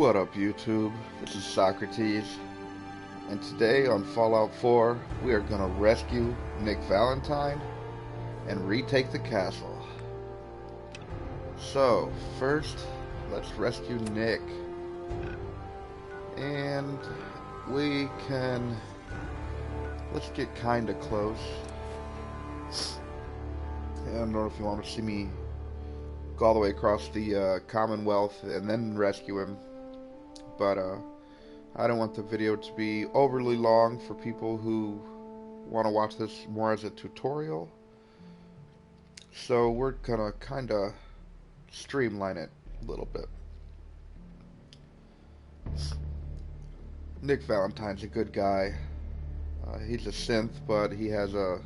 What up, YouTube? This is Socrates, and today on Fallout 4, we are gonna rescue Nick Valentine and retake the castle. So, first, let's rescue Nick. And let's get kinda close. I don't know if you want to see me go all the way across the Commonwealth and then rescue him. But I don't want the video to be overly long for people who want to watch this more as a tutorial. So we're gonna kinda streamline it a little bit. Nick Valentine's a good guy. He's a synth, but he has a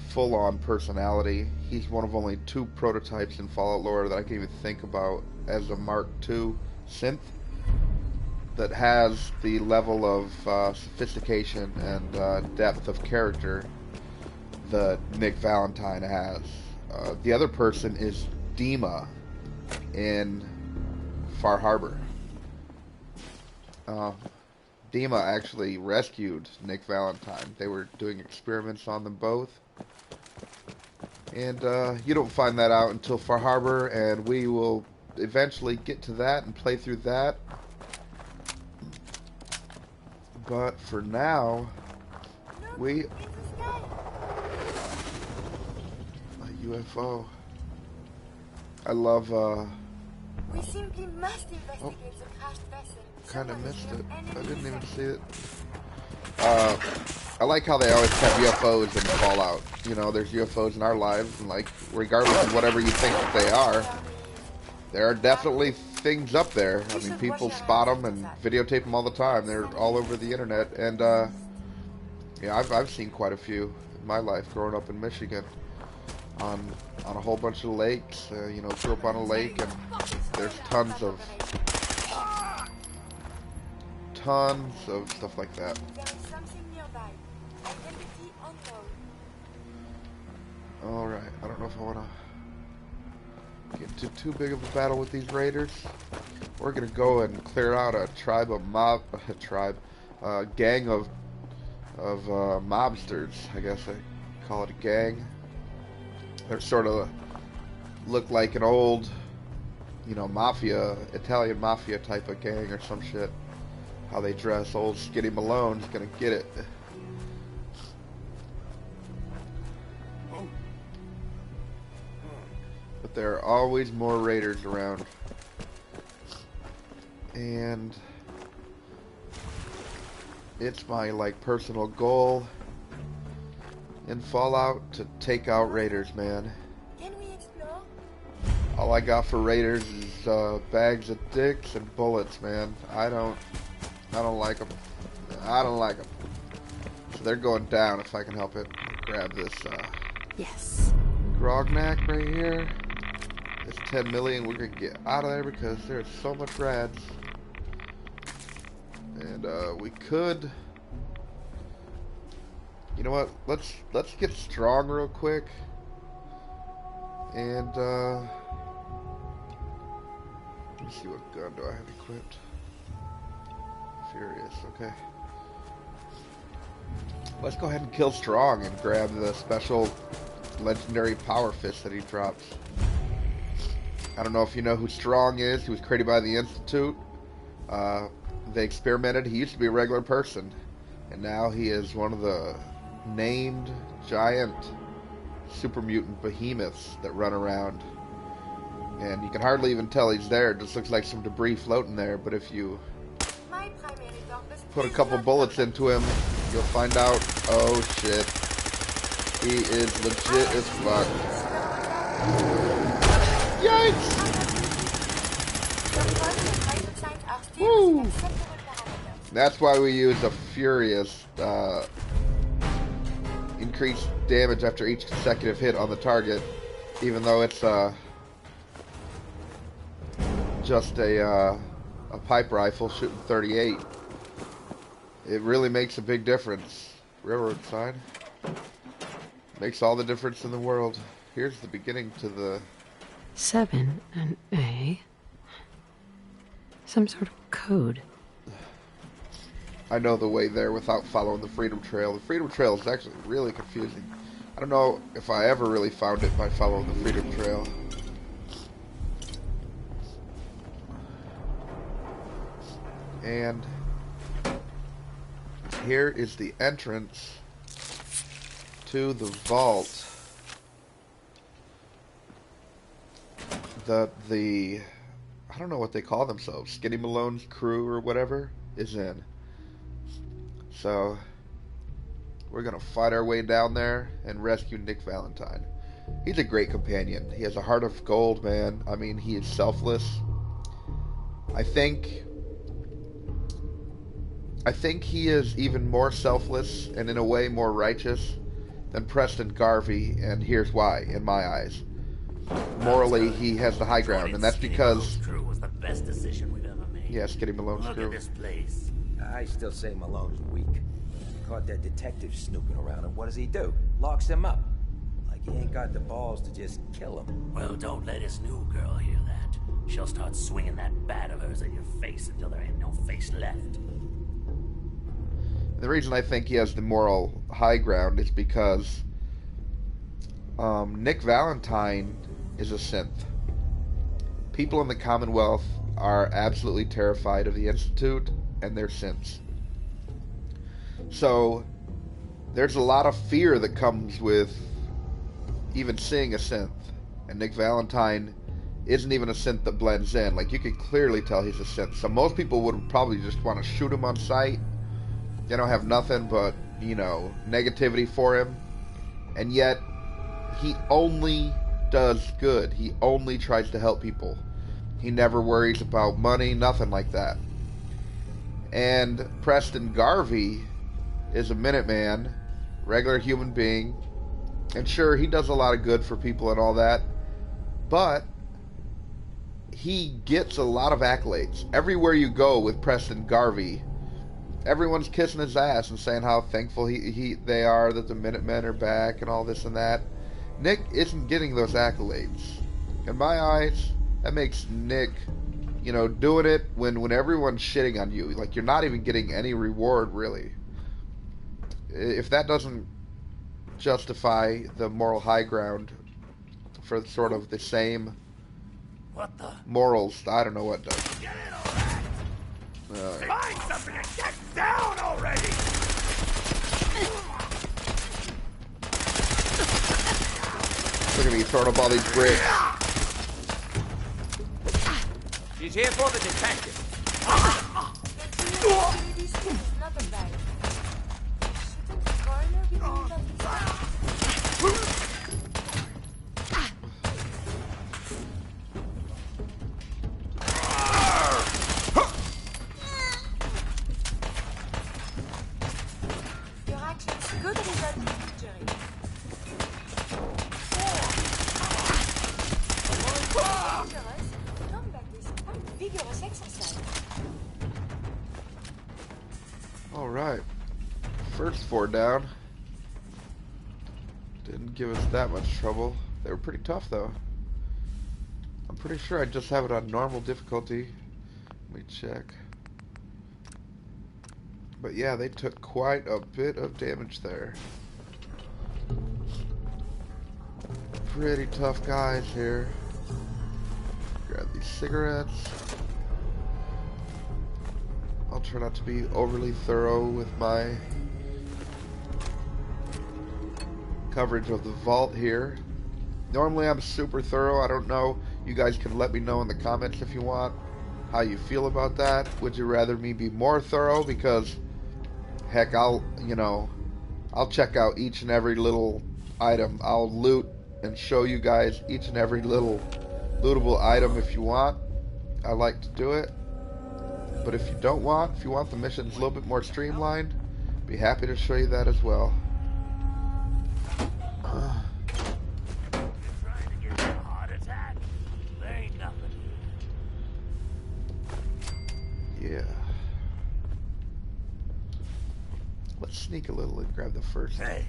full-on personality. He's one of only 2 prototypes in Fallout lore that I can even think about as a Mark II synth that has the level of sophistication and depth of character that Nick Valentine has. The other person is Dima in Far Harbor. Dima actually rescued Nick Valentine. They were doing experiments on them both. And you don't find that out until Far Harbor, and we will eventually get to that and play through that. But for now, a UFO. I love We simply must investigate the crashed vessel. Kinda missed it. I didn't even see it. I like how they always have UFOs in Fallout. You know, there's UFOs in our lives, and like, regardless of whatever you think that they are, there are definitely things up there. I mean, people spot them and videotape them all the time. They're all over the internet, and yeah, I've seen quite a few in my life growing up in Michigan on a whole bunch of lakes. You know, grew up on a lake, and there's tons of stuff like that. There is something nearby. Identity unknown. Alright, I don't know if I want to get into too big of a battle with these raiders. We're going to go and clear out a gang of mobsters. I guess I call it a gang. They're sort of look like an old, you know, mafia, Italian mafia type of gang or some shit. How they dress. Old Skitty Malone's gonna get it. But there are always more raiders around. And it's my, like, personal goal in Fallout to take out raiders, man. Can we explore? All I got for raiders is bags of dicks and bullets, man. I don't like them. I don't like them. So they're going down if I can help it. Grab this Yes. Grognak right here. It's 10 million. We're gonna get out of there because there's so much rads. And we could, you know what? Let's get strong real quick. And let me see, what gun do I have equipped? Furious, okay. Let's go ahead and kill Strong and grab the special legendary power fist that he drops. I don't know if you know who Strong is. He was created by the Institute. They experimented. He used to be a regular person, and now he is one of the named giant super mutant behemoths that run around. And you can hardly even tell he's there. It just looks like some debris floating there, but if you put a couple bullets into him, you'll find out, oh shit, he is legit as fuck. Yikes! Woo! That's why we use a Furious, increased damage after each consecutive hit on the target, even though it's just a pipe rifle shooting 38. It really makes a big difference. Railroad sign. Makes all the difference in the world. Here's the beginning to the 7 and A. Some sort of code. I know the way there without following the Freedom Trail. The Freedom Trail is actually really confusing. I don't know if I ever really found it by following the Freedom Trail. And here is the entrance to the vault. The I don't know what they call themselves, Skinny Malone's crew or whatever, is in. So we're gonna fight our way down there and rescue Nick Valentine. He's a great companion. He has a heart of gold, man. I mean, he is selfless. I think he is even more selfless and in a way more righteous than Preston Garvey, and here's why, in my eyes. Morally, he has the high ground, and that's because... crew was the best decision we've ever made. Yeah, Skinny Malone's crew. Look at this place. I still say Malone's weak. Caught that detective snooping around, and what does he do? Locks him up. Like he ain't got the balls to just kill him. Well, don't let his new girl hear that. She'll start swinging that bat of hers at your face until there ain't no face left. The reason I think he has the moral high ground is because Nick Valentine is a synth. People in the Commonwealth are absolutely terrified of the Institute and their synths. So there's a lot of fear that comes with even seeing a synth. And Nick Valentine isn't even a synth that blends in. Like, you can clearly tell he's a synth. So most people would probably just want to shoot him on sight. They don't have nothing but, you know, negativity for him. And yet, he only does good. He only tries to help people. He never worries about money, nothing like that. And Preston Garvey is a Minuteman, regular human being. And sure, he does a lot of good for people and all that. But he gets a lot of accolades. Everywhere you go with Preston Garvey, everyone's kissing his ass and saying how thankful they are that the Minutemen are back and all this and that. Nick isn't getting those accolades. In my eyes, that makes Nick, you know, doing it when everyone's shitting on you. Like, you're not even getting any reward, really. If that doesn't justify the moral high ground for sort of the same morals, I don't know what does. Get in, all right. Find something and get down already! Look at me throwing up all these bricks. She's here for the detective. This is not a bad. Shooting the corner with that. Your actions could result in injury. Dangerous. Combat is quite vigorous exercise. Alright. First 4 down. Didn't give us that much trouble. They were pretty tough, though. I'm pretty sure I just have it on normal difficulty. Let me check. But yeah, they took quite a bit of damage there. Pretty tough guys here. Grab these cigarettes. I'll try not to be overly thorough with my coverage of the vault here. Normally I'm super thorough. I don't know. You guys can let me know in the comments if you want how you feel about that. Would you rather me be more thorough? Because heck, I'll check out each and every little item. I'll loot and show you guys each and every little lootable item if you want. I like to do it. But if you don't want, if you want the missions a little bit more streamlined, be happy to show you that as well. Trying to give you a heart attack? There ain't nothing. Yeah. Let's sneak a little and grab the first Hey,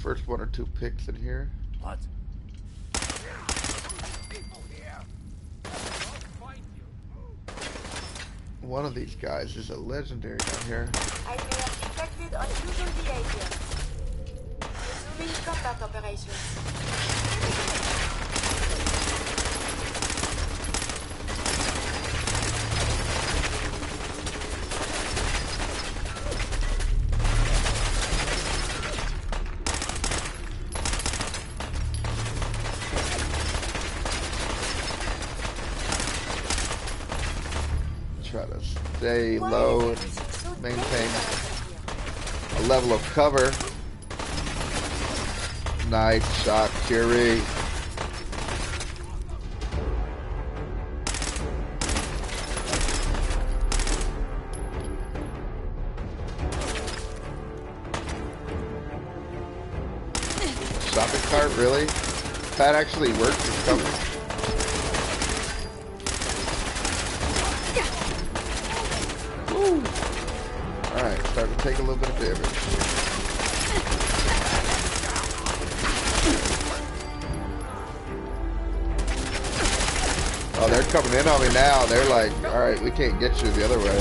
1 or 2 picks in here. what? People here. I'll find you. One of these guys is a legendary down here. I may have detected unusual behavior. Resuming combat operations. Try to stay low and maintain a level of cover. Nice shot, Curie. Shopping cart, really? That actually works as cover. Alright, starting to take a little bit of damage. Oh, they're coming in on me now. They're like, alright, we can't get you the other way.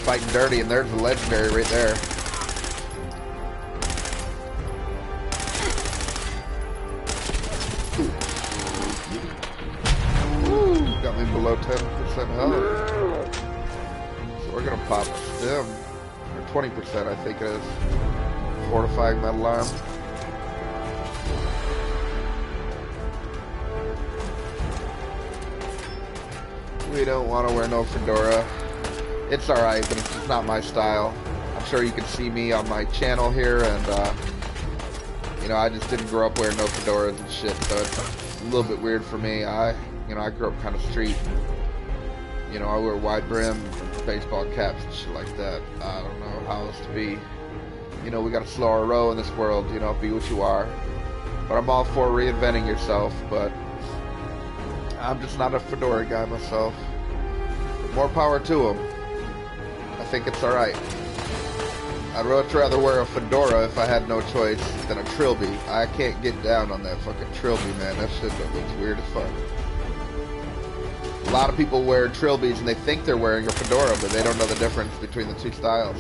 Fighting dirty, and there's the legendary right there. Ooh, got me below 10% health. We're gonna pop stim, or 20% I think it is. Fortifying metal arm. We don't want to wear no fedora. It's alright, but it's just not my style. I'm sure you can see me on my channel here, and you know, I just didn't grow up wearing no fedoras and shit, so it's a little bit weird for me. I grew up kind of street. You know, I wear wide brim baseball caps and shit like that. I don't know how else to be. You know, we got a slower row in this world, you know, be what you are. But I'm all for reinventing yourself, but I'm just not a fedora guy myself. But more power to him. I think it's alright. I'd much rather wear a fedora if I had no choice than a trilby. I can't get down on that fucking trilby, man. That shit looks weird as fuck. A lot of people wear trilbies and they think they're wearing a fedora, but they don't know the difference between the two styles.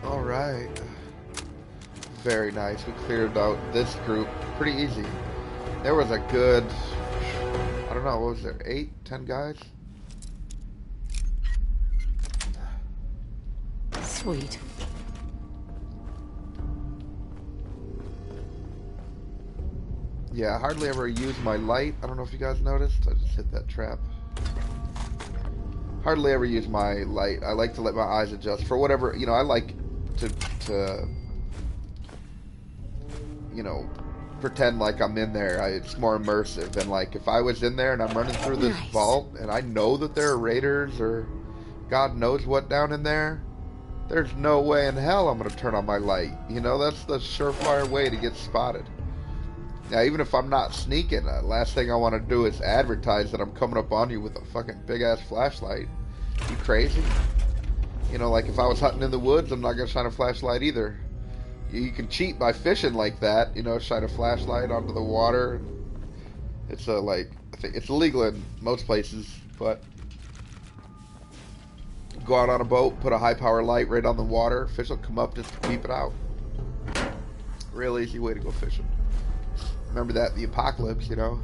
Alright. Very nice. We cleared out this group pretty easy. There was a good, I don't know, what was there, 8, 10 guys? Sweet. Yeah, I hardly ever use my light. I don't know if you guys noticed. I just hit that trap. Hardly ever use my light. I like to let my eyes adjust for whatever, you know, I like to you know, pretend like I'm in there. It's more immersive. And like, if I was in there and I'm running through this vault and I know that there are raiders or God knows what down in there, there's no way in hell I'm going to turn on my light. You know, that's the surefire way to get spotted. Now, even if I'm not sneaking, last thing I want to do is advertise that I'm coming up on you with a fucking big-ass flashlight. You crazy? You know, like if I was hunting in the woods, I'm not going to shine a flashlight either. You can cheat by fishing like that, you know, shine a flashlight onto the water. It's like, I think it's illegal in most places, but go out on a boat, put a high-power light right on the water, fish will come up just to peep it out. Real easy way to go fishing. Remember that, the apocalypse, you know.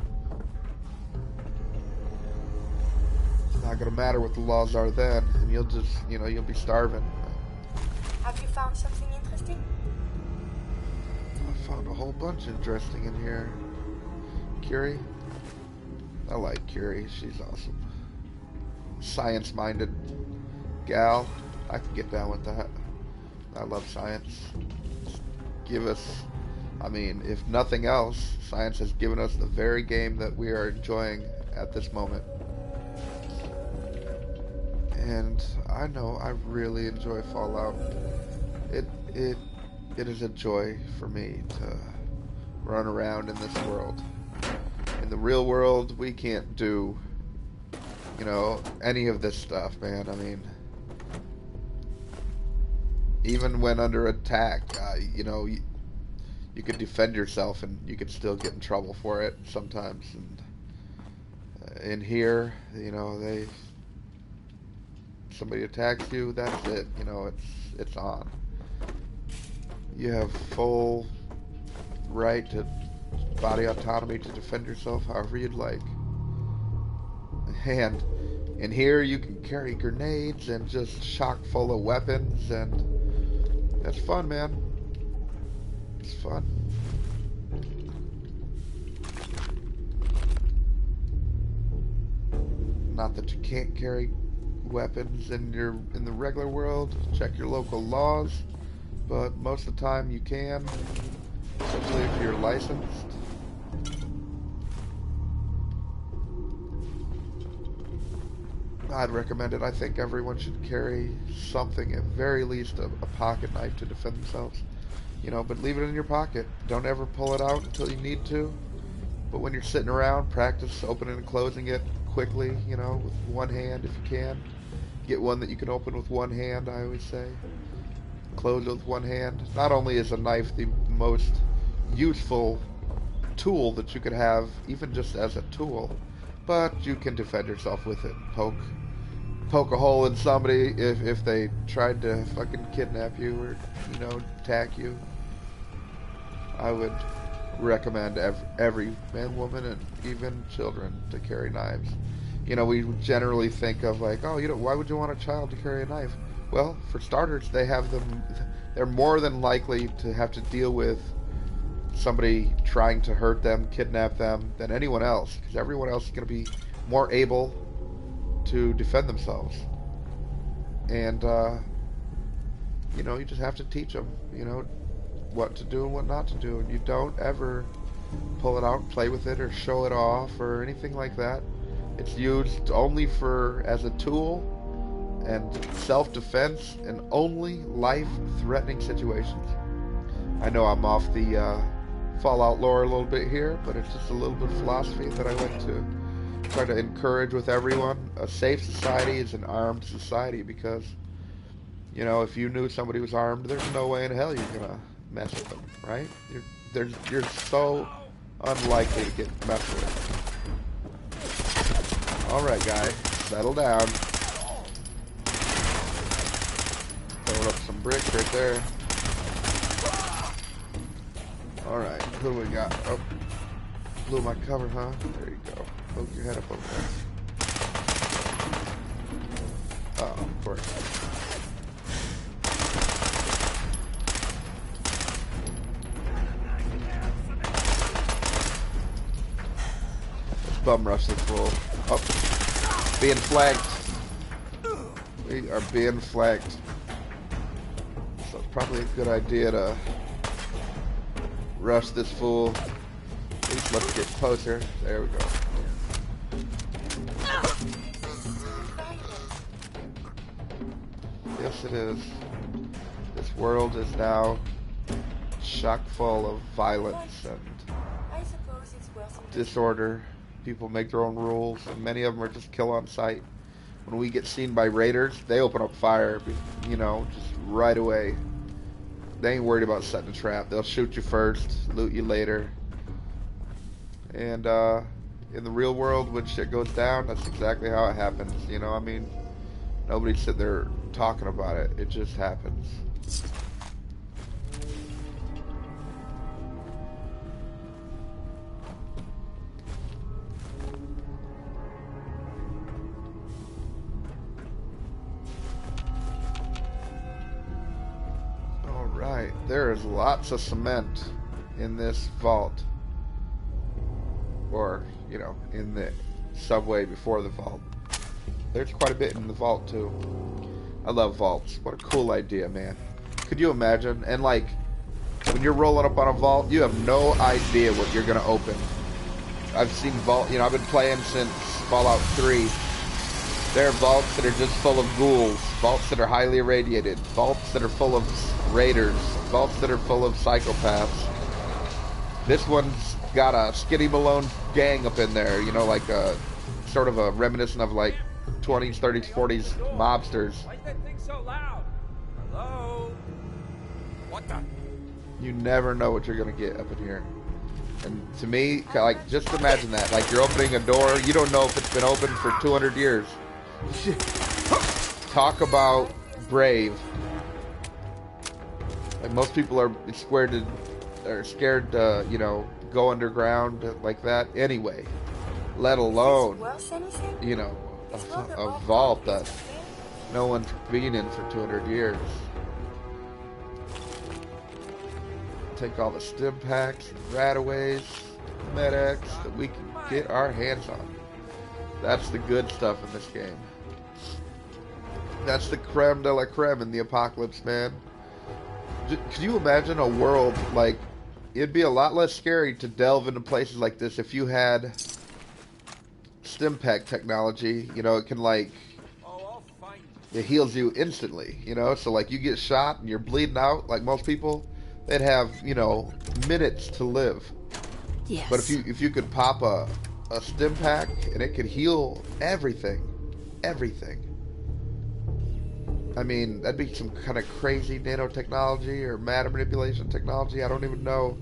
It's not gonna matter what the laws are then, and you'll just, you know, you'll be starving. Have you found something interesting? I found a whole bunch interesting in here. Curie? I like Curie, she's awesome. Science-minded gal. I can get down with that. I love science. Just give us, I mean, if nothing else, science has given us the very game that we are enjoying at this moment. And I know I really enjoy Fallout. It is a joy for me to run around in this world. In the real world, we can't do, you know, any of this stuff, man. I mean, even when under attack, you know, you could defend yourself, and you could still get in trouble for it sometimes. And in here, you know, somebody attacks you, that's it. You know, it's on. You have full right to body autonomy to defend yourself however you'd like. And in here, you can carry grenades and just chock full of weapons, and that's fun, man. It's fun. Not that you can't carry weapons in the regular world. Check your local laws, but most of the time you can, especially if you're licensed. I'd recommend it. I think everyone should carry something, at very least a pocket knife to defend themselves. You know, but leave it in your pocket. Don't ever pull it out until you need to. But when you're sitting around, practice opening and closing it quickly, you know, with one hand if you can. Get one that you can open with one hand, I always say. Close it with one hand. Not only is a knife the most useful tool that you could have, even just as a tool, but you can defend yourself with it. Poke a hole in somebody if they tried to fucking kidnap you or, you know, attack you. I would recommend every man, woman, and even children to carry knives. You know, we generally think of like, oh, you know, why would you want a child to carry a knife? Well, for starters, they're more than likely to have to deal with somebody trying to hurt them, kidnap them, than anyone else, because everyone else is going to be more able to defend themselves. And you know, you just have to teach them, you know, what to do and what not to do, and you don't ever pull it out and play with it or show it off or anything like that. It's used only as a tool and self-defense and only life-threatening situations. I know I'm off the Fallout lore a little bit here, but it's just a little bit of philosophy that I like to try to encourage with everyone. A safe society is an armed society, because, you know, if you knew somebody was armed, there's no way in hell you're gonna mess with them, right? You're so unlikely to get messed with. Alright, guy, settle down. Throwing up some bricks right there. Alright, who do we got? Oh, blew my cover, huh? There you go. Poke your head up over there. Oh, of course. Let's bum rush this fool. Oh, being flanked. We are being flanked. So it's probably a good idea to rush this fool. At least let's get closer. There we go. Yes, it is. This world is now chock full of violence and I suppose it's worth it. disorder. People make their own rules, and many of them are just kill on sight. When we get seen by raiders, they open up fire, you know, just right away. They ain't worried about setting a trap. They'll shoot you first, loot you later. And in the real world, when shit goes down, that's exactly how it happens. You know, I mean, nobody's sitting there talking about it. It just happens. Alright, there is lots of cement in this vault. Or, you know, in the subway before the vault. There's quite a bit in the vault, too. I love vaults. What a cool idea, man. Could you imagine? And, like, when you're rolling up on a vault, you have no idea what you're going to open. I've seen vault, you know, I've been playing since Fallout 3. There are vaults that are just full of ghouls. Vaults that are highly irradiated. Vaults that are full of raiders. Vaults that are full of psychopaths. This one's got a Skinny Malone gang up in there, you know, like a sort of a reminiscent of like 20s, 30s, 40s mobsters. Why is that thing so loud? Hello? What the? You never know what you're gonna get up in here. And to me, like, just imagine that. Like, you're opening a door, you don't know if it's been open for 200 years. Talk about brave. Like, most people are scared to, you know, go underground like that anyway. Let alone, you know, a vault that no one's been in for 200 years. Take all the stim packs, rataways, medics that we can get our hands on. That's the good stuff in this game. That's the creme de la creme in the apocalypse, man. Could you imagine a world like... It'd be a lot less scary to delve into places like this if you had stim pack technology. You know, it can, like... It heals you instantly, you know? So, like, you get shot and you're bleeding out, like most people... They'd have, you know, minutes to live. Yes. But if you could pop a stim pack and it could heal everything. Everything. I mean, that'd be some kind of crazy nanotechnology or matter manipulation technology. I don't even know.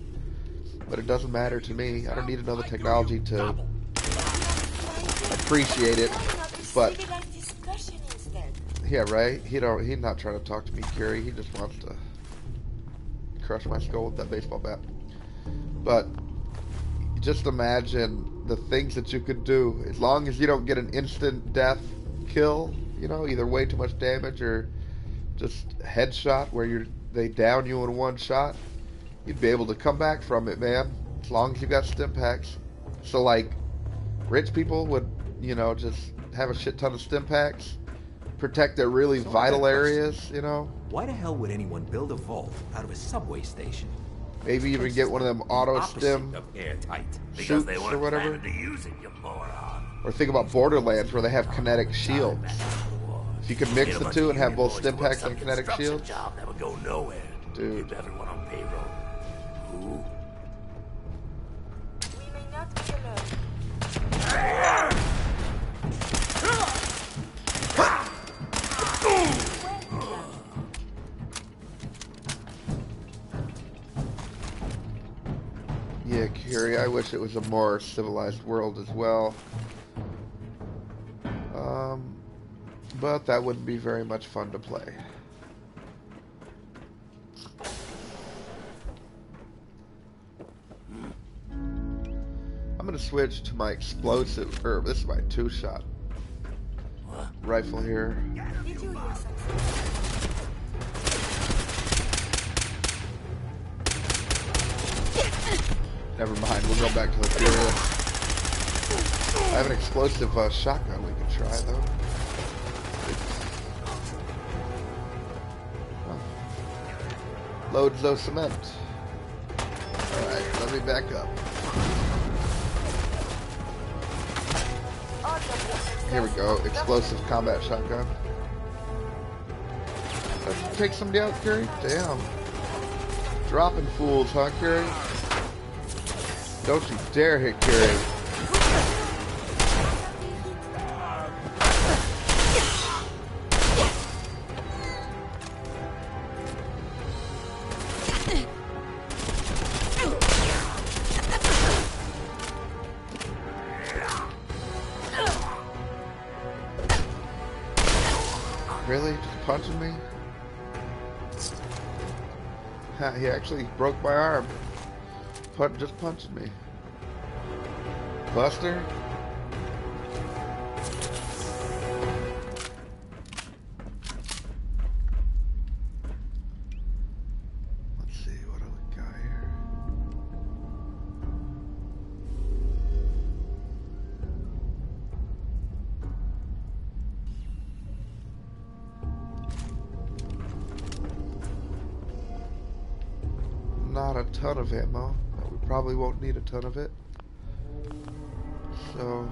But it doesn't matter to me. I don't need to know the technology to appreciate it. But yeah, right? He's not trying to talk to me, Curie. He just wants to crush my skull with that baseball bat. But just imagine the things that you could do as long as you don't get an instant death kill, you know, either way too much damage or just headshot where they down you in one shot. You'd be able to come back from it, man, as long as you got stim packs. So, like, rich people would, you know, just have a shit ton of stim packs, protect their really vital areas, you know. Why the hell would anyone build a vault out of a subway station? Maybe even get one of them auto stim Because they suits weren't or whatever. planning to use it, you moron. Or think about Borderlands where they have kinetic shields. If you could mix the two and have both stim packs and kinetic shields. Job that would go nowhere. Dude. Keep everyone on payroll. Ooh. We may not be alone. Yeah, Curie, I wish it was a more civilized world as well. But that wouldn't be very much fun to play. I'm gonna switch to my explosive, or this is my 2-shot rifle here. Did you hear something? Never mind, we'll go back to the Furious. I have an explosive shotgun we can try, though. Oh. Loads those cement. Alright, let me back up. Here we go, explosive combat shotgun. Let's take somebody out, Curie? Damn. Dropping fools, huh, Curie? Don't you dare hit Curie. Really? Just punching me? Ha, he actually broke my arm. Just punching me. Buster? Let's see, what do we got here? Not a ton of ammo. We probably won't need a ton of it. So,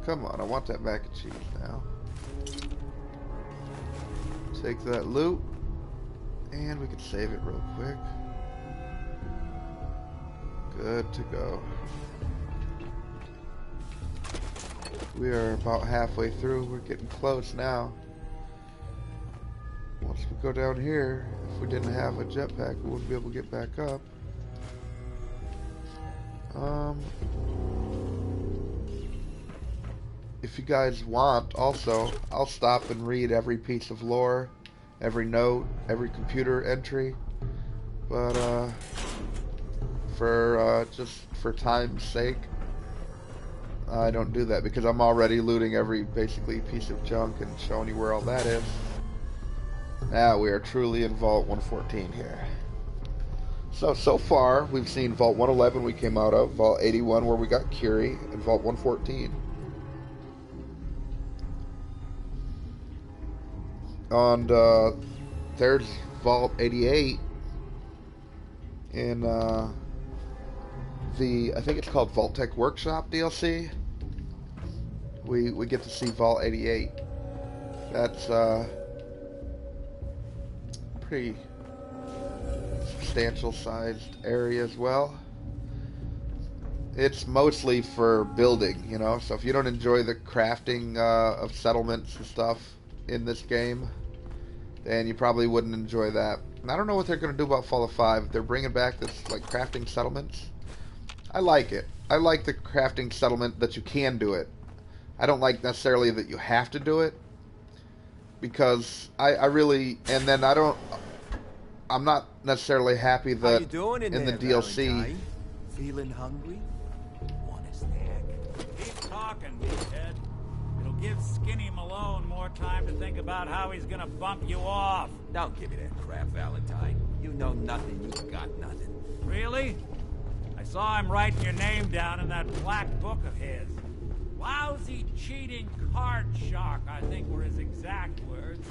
come on, I want that mac and cheese now. Take that loot, and we can save it real quick. Good to go. We are about halfway through. We're getting close now. Once we go down here, if we didn't have a jetpack, we wouldn't be able to get back up. If you guys want, also, I'll stop and read every piece of lore, every note, every computer entry. But, just for time's sake, I don't do that because I'm already looting every, basically, piece of junk and showing you where all that is. Now we are truly in Vault 114 here. So far, we've seen Vault 111 we came out of, Vault 81 where we got Curie, and Vault 114. And there's Vault 88 in I think it's called Vault Tech Workshop DLC. We get to see Vault 88. That's pretty substantial sized area as well. It's mostly for building, you know, so if you don't enjoy the crafting of settlements and stuff in this game, then you probably wouldn't enjoy that. And I don't know what they're going to do about Fallout 5. They're bringing back this, like, crafting settlements. I like it. I like the crafting settlement that you can do it. I don't like necessarily that you have to do it, because I really, and then I'm not necessarily happy that in the DLC. Valentine? Feeling hungry? Want a snack? Keep talking, meathead. It'll give Skinny Malone more time to think about how he's gonna bump you off. Don't give me that crap, Valentine. You know nothing, you got nothing. Really? I saw him writing your name down in that black book of his. Lousy, cheating card shark, I think were his exact words.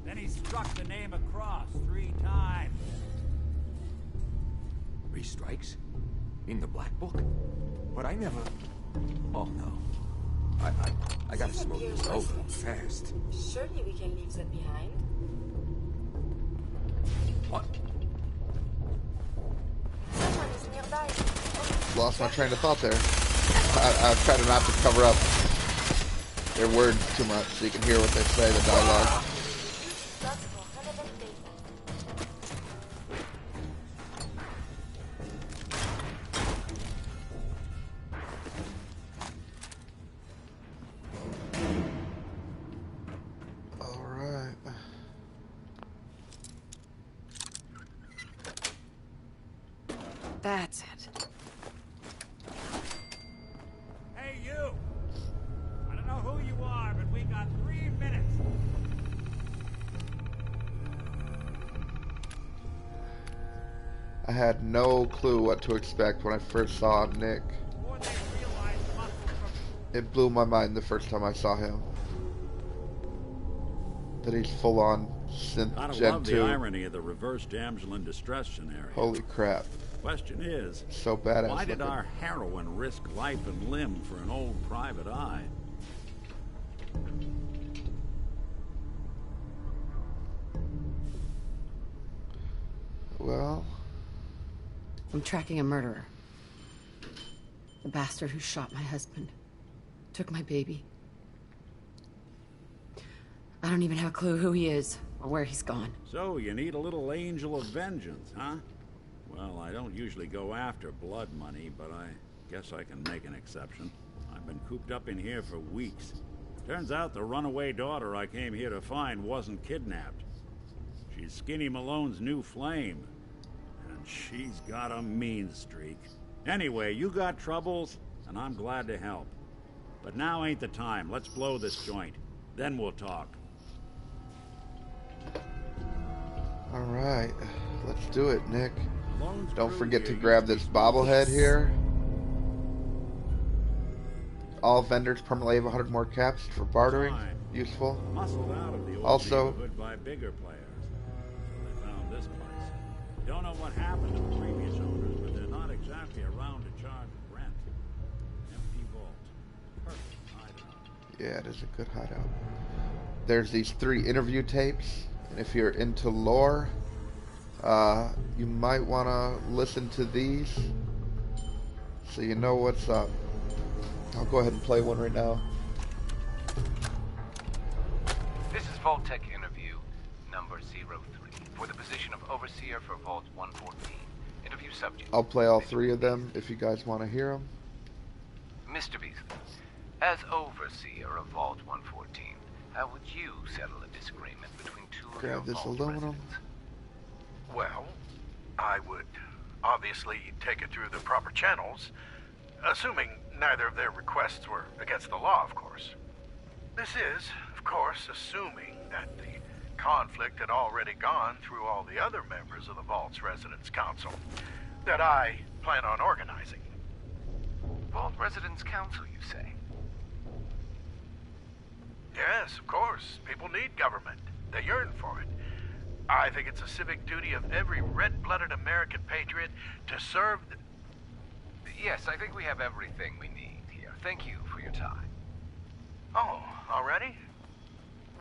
Then he struck the name across 3 times. 3 strikes? In the black book? But I never... Oh, no. I gotta smoke this over fast. Surely we can leave that behind. What? Someone is nearby. Lost my train of thought there. I try to not to cover up their words too much so you can hear what they say, the dialogue. That's it. Hey, you! I don't know who you are, but we got 3 minutes. I had no clue what to expect when I first saw Nick. Before they realize muscle from... It blew my mind the first time I saw him. That he's full on synth Gotta Gen love 2. the irony of the reverse damsel in distress scenario. Holy crap. Question is, So badass why did looking. our heroine risk life and limb for an old private eye? Well, I'm tracking a murderer. The bastard who shot my husband. Took my baby. I don't even have a clue who he is or where he's gone. So, you need a little angel of vengeance, huh? Well, I don't usually go after blood money, but I guess I can make an exception. I've been cooped up in here for weeks. Turns out the runaway daughter I came here to find wasn't kidnapped. She's Skinny Malone's new flame. And she's got a mean streak. Anyway, you got troubles, and I'm glad to help. But now ain't the time. Let's blow this joint. Then we'll talk. alright. Let's do it, Nick. Malone's Don't crew forget to here grab used this to be bobblehead here. All vendors permanently have 100 more caps for bartering. Useful. muscled out of the old Also- neighborhood by bigger players. So they found this place. Don't know what happened to the previous owners, but they're not exactly around to charge rent. Empty vault. Perfect hideout. Yeah, it is a good hideout. There's these 3 interview tapes, and if you're into lore, you might want to listen to these so you know what's up. I'll go ahead and play one right now. This is Vault-Tec interview number 03 for the position of Overseer for Vault 114. Interview subject. I'll play all three of them if you guys want to hear them. Mr. Beasley, as Overseer of Vault 114, how would you settle a disagreement between two of your Grab this Vault aluminum. residents? Well, I would obviously take it through the proper channels, assuming neither of their requests were against the law, of course. This is, of course, assuming that the conflict had already gone through all the other members of the Vault's Residence Council that I plan on organizing. Vault Residence Council, you say? Yes, of course. People need government. They yearn for it. I think it's a civic duty of every red-blooded American patriot to serve the... Yes, I think we have everything we need here. Thank you for your time. Oh, already?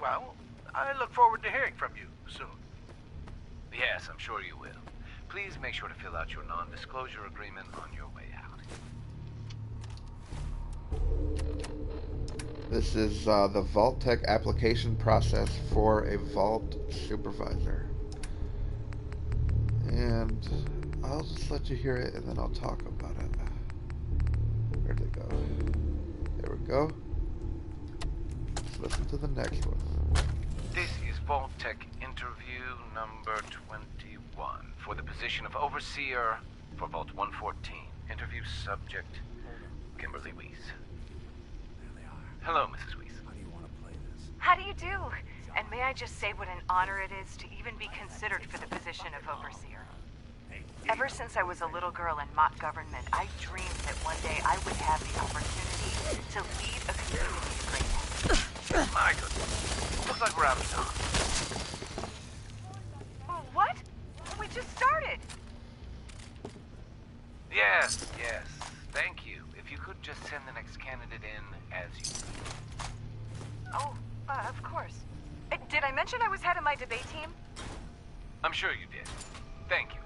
Well, I look forward to hearing from you soon. Yes, I'm sure you will. Please make sure to fill out your non-disclosure agreement on your way out. This is the Vault Tech application process for a Vault supervisor. And I'll just let you hear it and then I'll talk about it. Where'd it go? There we go. Let's listen to the next one. This is Vault Tech interview number 21 for the position of Overseer for Vault 114. Interview subject, Kimberly Weiss. There they are. Hello, Mrs. Weiss. How do you want to play this? How do you do? And may I just say what an honor it is to even be considered for the position of Overseer. Ever since I was a little girl in mock government, I dreamed that one day I would have the opportunity to lead a community of greatness. My goodness. Looks like we're out of time. What? We just started. Yes, yes. Thank you. If you could just send the next candidate in as you... Oh, of course. Did I mention I was head of my debate team? I'm sure you did. Thank you.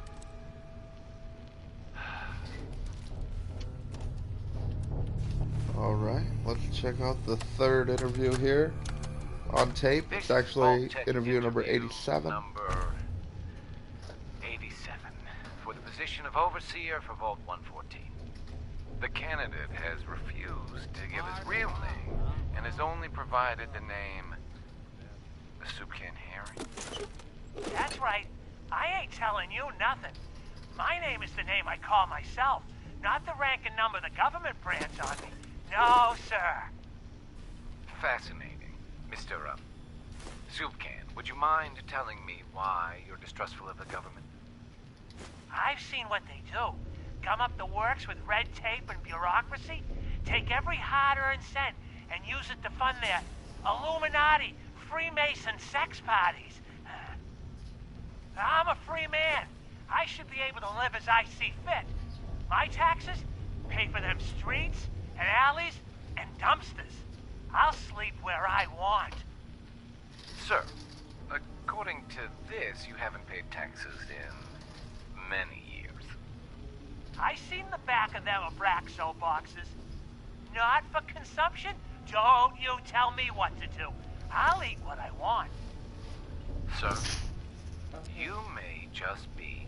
Alright, let's check out the third interview here on tape. This It's actually Vault Tech interview number 87. Number 87 for the position of Overseer for Vault 114. The candidate has refused to give his real name and has only provided the name the Soup Can Harry. That's right. I ain't telling you nothing. My name is the name I call myself, not the rank and number the government brands on me. No, sir. Fascinating. Mr. Soup Can, would you mind telling me why you're distrustful of the government? I've seen what they do. Come up the works with red tape and bureaucracy, take every hard-earned cent and use it to fund their Illuminati, Freemason sex parties. I'm a free man. I should be able to live as I see fit. My taxes pay for them streets and alleys and dumpsters. I'll sleep where I want. Sir, according to this, you haven't paid taxes in many years. I seen the back of them Abraxo boxes. Not for consumption? Don't you tell me what to do. I'll eat what I want. Sir, you may just be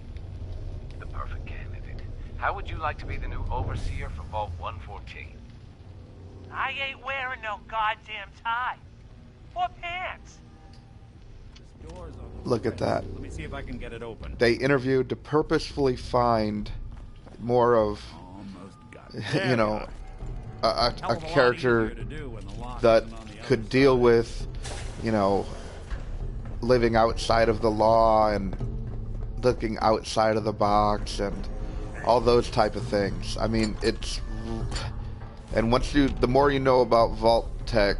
the perfect candidate. How would you like to be the new Overseer for Vault 114? I ain't wearing no goddamn tie. Or pants. This door's open. Look at that. Let me see if I can get it open. They interviewed to purposefully find more of, Almost got it. you know, a Hell of a lot character easier to do when the lock that isn't on the could other deal side. with, you know, living outside of the law and looking outside of the box and all those type of things. I mean, it's... And once you... The more you know about Vault Tech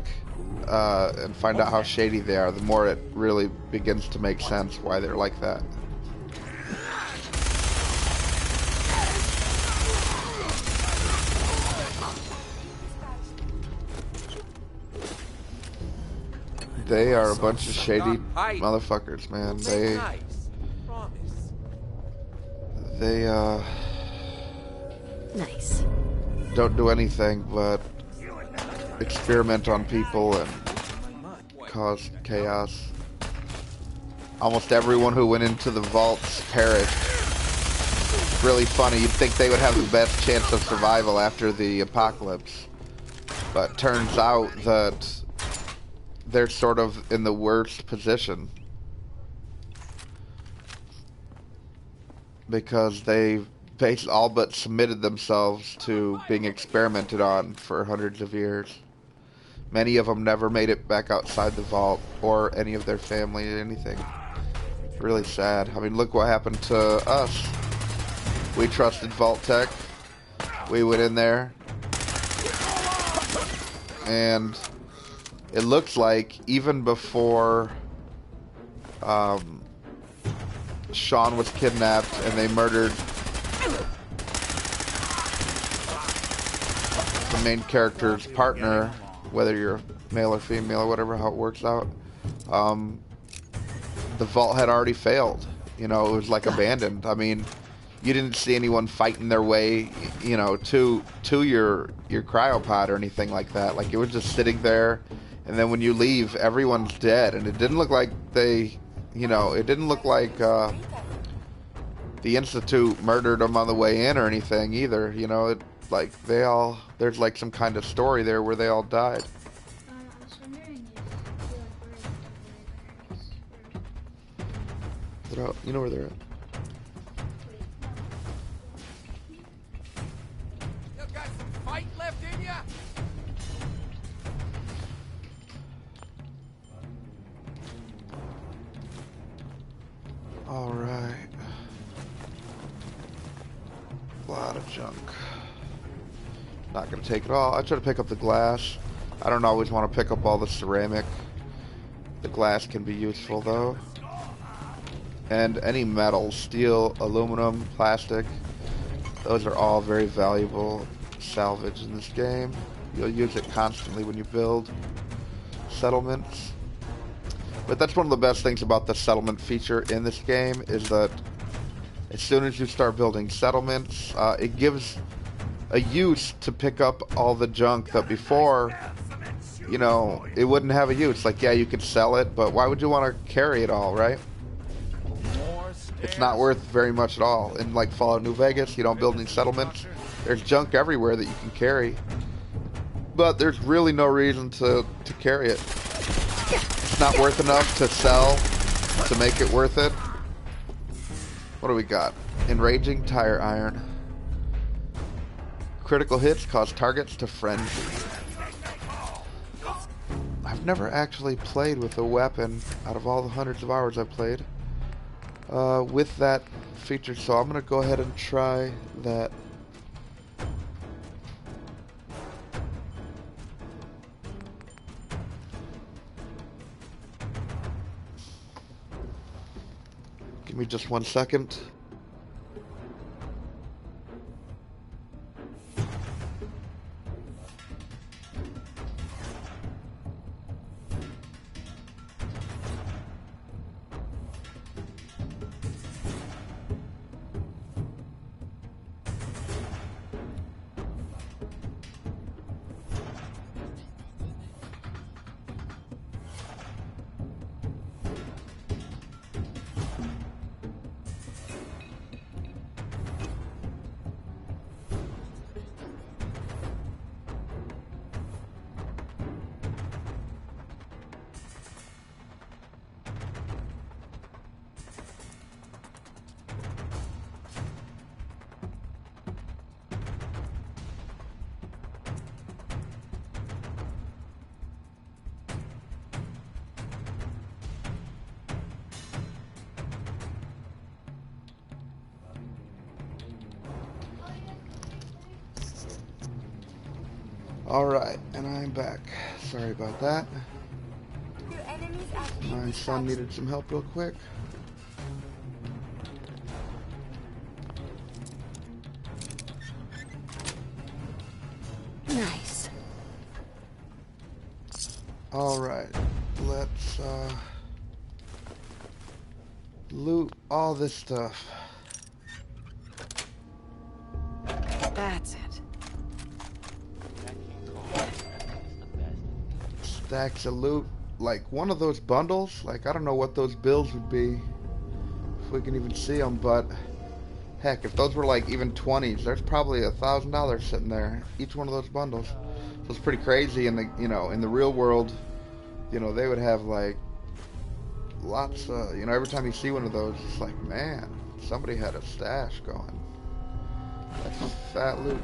and find out how shady they are, the more it really begins to make sense why they're like that. They are a bunch of shady motherfuckers, man. They Nice. don't do anything but experiment on people and cause chaos. almost everyone who went into the vaults perished. It's really funny. You'd think they would have the best chance of survival after the apocalypse. But turns out that they're sort of in the worst position. Because they all but submitted themselves to being experimented on for hundreds of years. Many of them never made it back outside the vault, or any of their family, anything. Really sad. I mean, look what happened to us. We trusted Vault Tech. We went in there. And it looks like even before Sean was kidnapped and they murdered the main character's partner, whether you're male or female or whatever, how it works out, the vault had already failed. You know, it was like abandoned. I mean, you didn't see anyone fighting their way, you know, to your cryopod or anything like that. Like, it was just sitting there, and then when you leave, everyone's dead. And it didn't look like they, you know, it didn't look like the Institute murdered them on the way in or anything either. You know, it, like, they all, there's like some kind of story there where they all died. I was wondering if They're out, you know where they're at. You got some fight left in ya? All right. A lot of junk. Not gonna take it all. I try to pick up the glass. I don't always want to pick up all the ceramic. The glass can be useful though. And any metal, steel, aluminum, plastic, those are all very valuable salvage in this game. You'll use it constantly when you build settlements. But that's one of the best things about the settlement feature in this game, is that as soon as you start building settlements, it gives a use to pick up all the junk that before, you know, it wouldn't have a use. Like, yeah, you could sell it, but why would you want to carry it all, right? It's not worth very much at all. In like Fallout New Vegas, you don't build any settlements. There's junk everywhere that you can carry, but there's really no reason to carry it. It's not worth enough to sell to make it worth it. What do we got? Enraging tire iron. Critical hits cause targets to frenzy. I've never actually played with a weapon out of all the hundreds of hours I've played with that feature, so I'm gonna go ahead and try that. Give me just 1 second. Alright, and I'm back. Sorry about that. My son needed some help real quick. Nice. Alright, let's loot all this stuff. That's it. Stacks of loot. like one of those bundles. Like, I don't know what those bills would be, if we can even see them, but heck, if those were like even 20s, there's probably $1,000 sitting there, each one of those bundles. So it's pretty crazy. In the, you know, in the real world, you know, they would have like lots of, you know, every time you see one of those, it's like, man, somebody had a stash going. That's fat loot.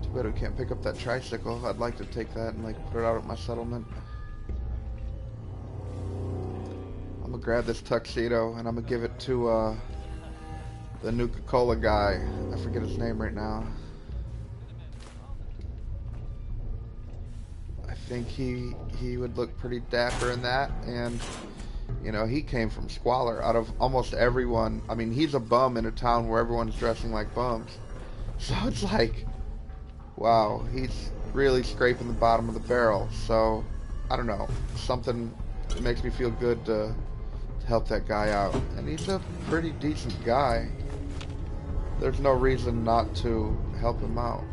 Too bad we can't pick up that tricycle. I'd like to take that and like put it out at my settlement. I'm gonna grab this tuxedo and I'm gonna give it to the Nuka-Cola guy. I forget his name right now. I think he would look pretty dapper in that, and you know, he came from squalor. Out of almost everyone, I mean, he's a bum in a town where everyone's dressing like bums. So it's like, wow, he's really scraping the bottom of the barrel. So I don't know, something makes me feel good to help that guy out, and he's a pretty decent guy. There's no reason not to help him out.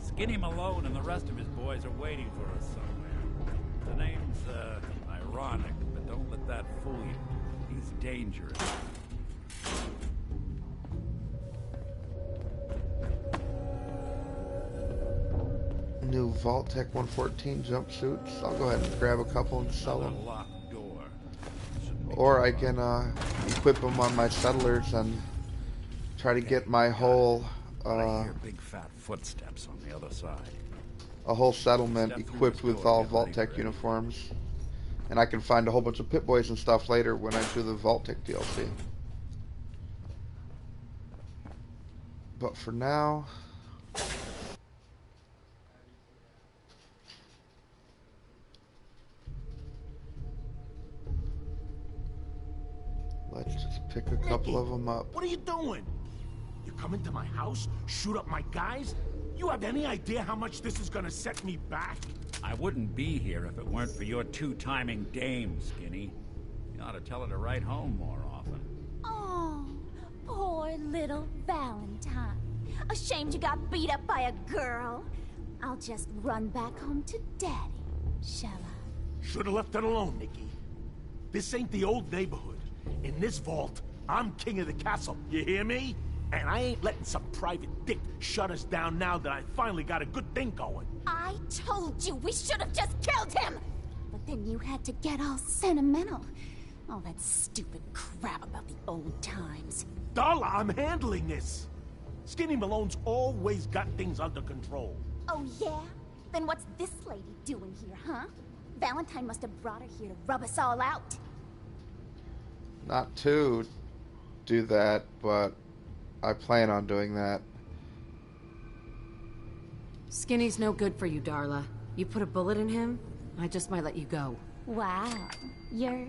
Skinny Malone and the rest of his boys are waiting for us somewhere. The name's, ironic, but don't let that fool you. He's dangerous. New Vault-Tec 114 jumpsuits. I'll go ahead and grab a couple and sell them. Or I can equip them on my settlers and try to get my whole I hear big fat footsteps on the other side. A whole settlement equipped with all Vault-Tec uniforms. And I can find a whole bunch of Pip-Boys and stuff later when I do the Vault-Tec DLC. But for now, let's just pick a couple of them up. What are you doing? You come into my house, shoot up my guys? You have any idea how much this is gonna set me back? I wouldn't be here if it weren't for your two-timing dame, Skinny. You ought to tell her to write home more often. Oh, poor little Valentine. Ashamed you got beat up by a girl? I'll just run back home to Daddy, shall I? Should've left it alone, Nikki. This ain't the old neighborhood. In this vault, I'm king of the castle, you hear me? And I ain't letting some private dick shut us down now that I finally got a good thing going. I told you we should have just killed him! But then you had to get all sentimental. All that stupid crap about the old times. Darla, I'm handling this. Skinny Malone's always got things under control. Oh yeah? Then what's this lady doing here, huh? Valentine must have brought her here to rub us all out. Not to do that, but I plan on doing that. Skinny's no good for you, Darla. You put a bullet in him, I just might let you go. Wow. You're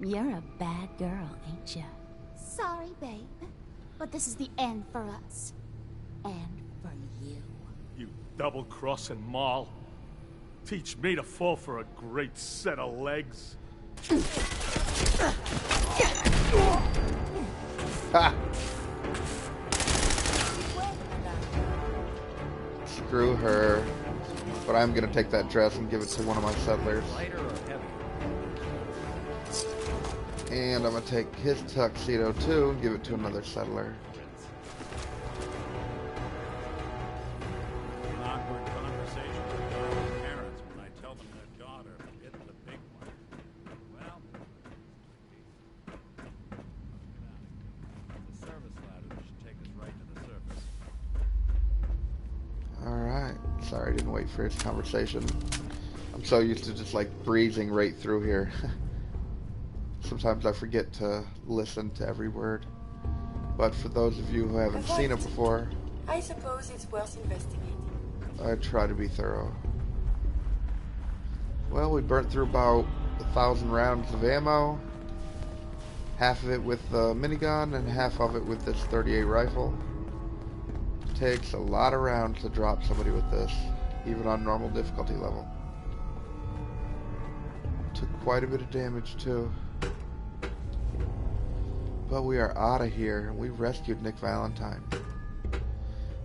a bad girl, ain't ya? Sorry, babe. But this is the end for us. And for you. You double-crossing Maul. Teach me to fall for a great set of legs. Ha! Screw her. But I'm gonna take that dress and give it to one of my settlers. And I'm gonna take his tuxedo too and give it to another settler. Awkward conversation with Darla's parents when I tell them their daughter hit the big one. Well, the service ladder should take us right to the surface. Alright. Sorry, I didn't wait for his conversation. I'm so used to just like breezing right through here. Sometimes I forget to listen to every word. But for those of you who haven't seen it before, I suppose it's worth investigating. I try to be thorough. Well, we burnt through about 1,000 rounds of ammo. Half of it with the minigun and half of it with this 38 rifle. It takes a lot of rounds to drop somebody with this, even on normal difficulty level. Took quite a bit of damage too. But we are out of here. We rescued Nick Valentine.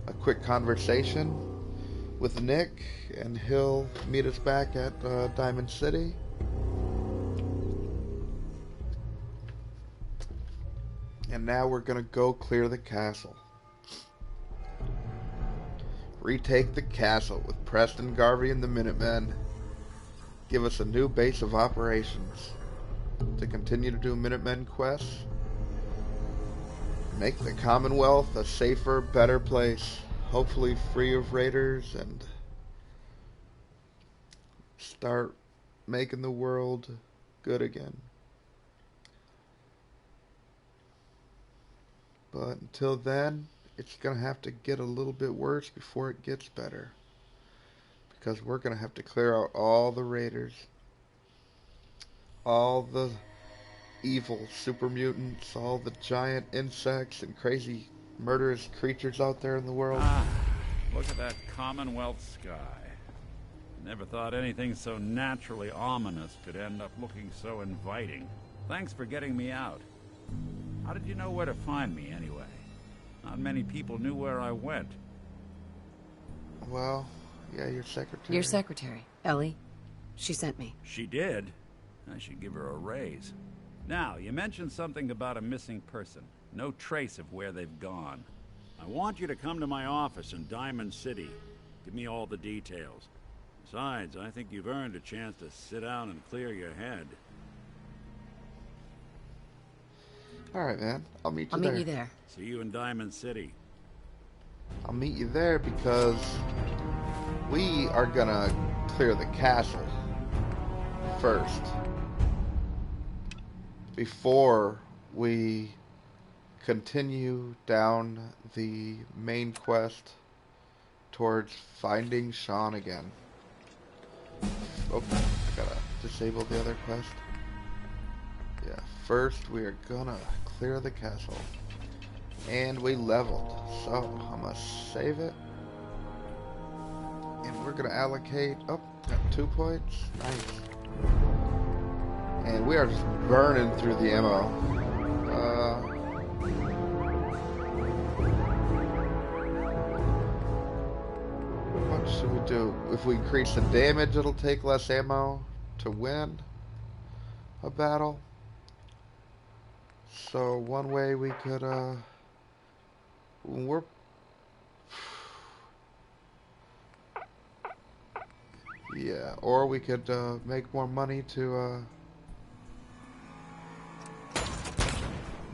A quick conversation with Nick, and he'll meet us back at Diamond City. And now we're gonna go clear the castle. Retake the castle with Preston Garvey and the Minutemen. Give us a new base of operations to continue to do Minutemen quests. Make the Commonwealth a safer, better place. Hopefully free of raiders, and start making the world good again. But until then, it's going to have to get a little bit worse before it gets better. Because we're going to have to clear out all the raiders. All the evil super mutants, all the giant insects and crazy murderous creatures out there in the world. Look at that Commonwealth sky. Never thought anything so naturally ominous could end up looking so inviting. Thanks for getting me out. How did you know where to find me, anyway? Not many people knew where I went. Well, yeah, your secretary. Your secretary, Ellie. She sent me. She did? I should give her a raise. Now, you mentioned something about a missing person. No trace of where they've gone. I want you to come to my office in Diamond City. Give me all the details. Besides, I think you've earned a chance to sit down and clear your head. Alright, man. I'll meet you I'll there. meet you there. See you in Diamond City. I'll meet you there because we are gonna clear the castle first. Before we continue down the main quest towards finding Sean again. Oh, I gotta disable the other quest. Yeah, first we are gonna clear the castle. And we leveled. So, I'm gonna save it. And we're gonna allocate, oh, got 2 points. Nice. And we are just burning through the ammo. What should we do? If we increase the damage, it'll take less ammo to win a battle. So one way we could, yeah, or we could make more money to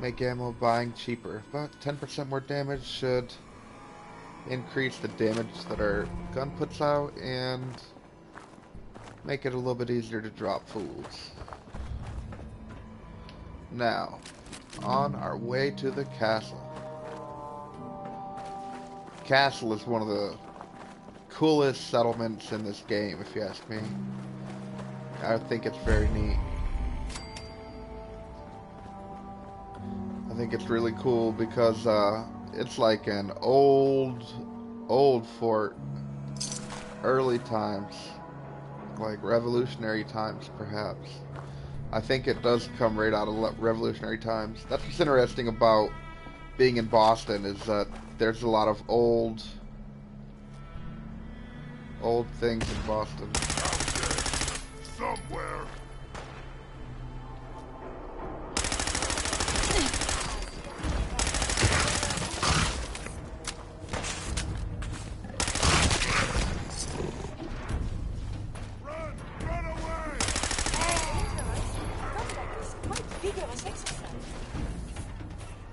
make ammo buying cheaper. But 10% more damage should increase the damage that our gun puts out and make it a little bit easier to drop fools. Now, on our way to the castle. Castle is one of the coolest settlements in this game, if you ask me. I think it's very neat. I think it's really cool because it's like an old fort, early times, like revolutionary times perhaps. I think it does come right out of revolutionary times. That's what's interesting about being in Boston, is that there's a lot of old things in Boston. Somewhere.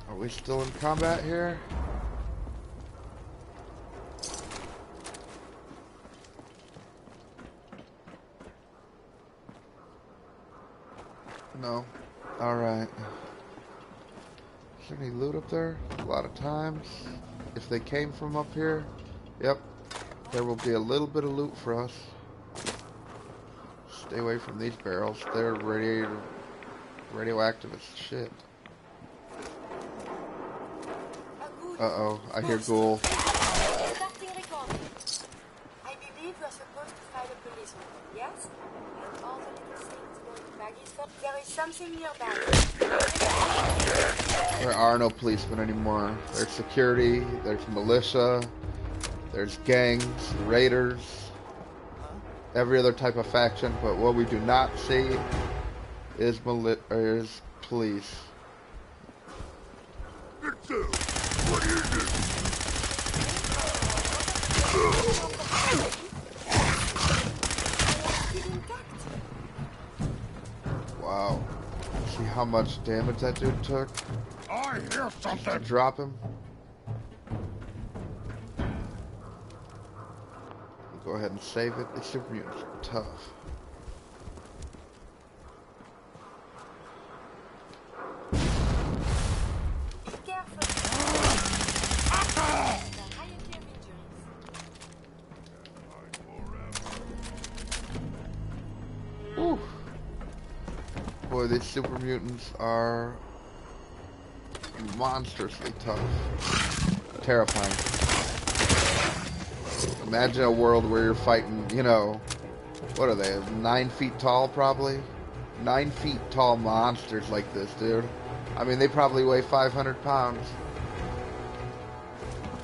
Are we still in combat here? No. Alright. Is there any loot up there? A lot of times. If they came from up here, yep, there will be a little bit of loot for us. Stay away from these barrels. They're radioactive as shit. Uh-oh, I hear ghoul. Starting recording. I believe we are supposed to fight a policeman, yes? And all the little things going There is something nearby. There are no policemen anymore. There's security, there's militia, there's gangs, raiders, every other type of faction, but what we do not see is police. What is it? Wow. See how much damage that dude took? I hear something. To drop him. Go ahead and save it. These super mutants are tough. Ooh. Boy, these super mutants are monstrously tough. Terrifying. Imagine a world where you're fighting, you know, what are they, 9 feet tall probably? 9 feet tall monsters like this, dude. I mean, they probably weigh 500 pounds.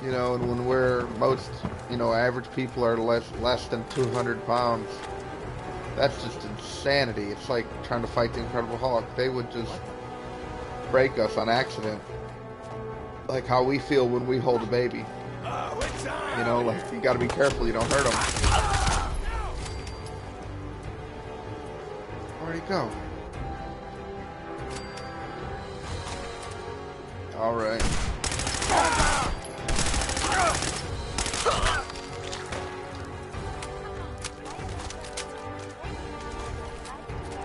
You know, and when we're most, you know, average people are less than 200 pounds. That's just insanity. It's like trying to fight the Incredible Hulk. They would just break us on accident. Like how we feel when we hold a baby. You know, like, you gotta be careful you don't hurt them. Where'd he go? Alright.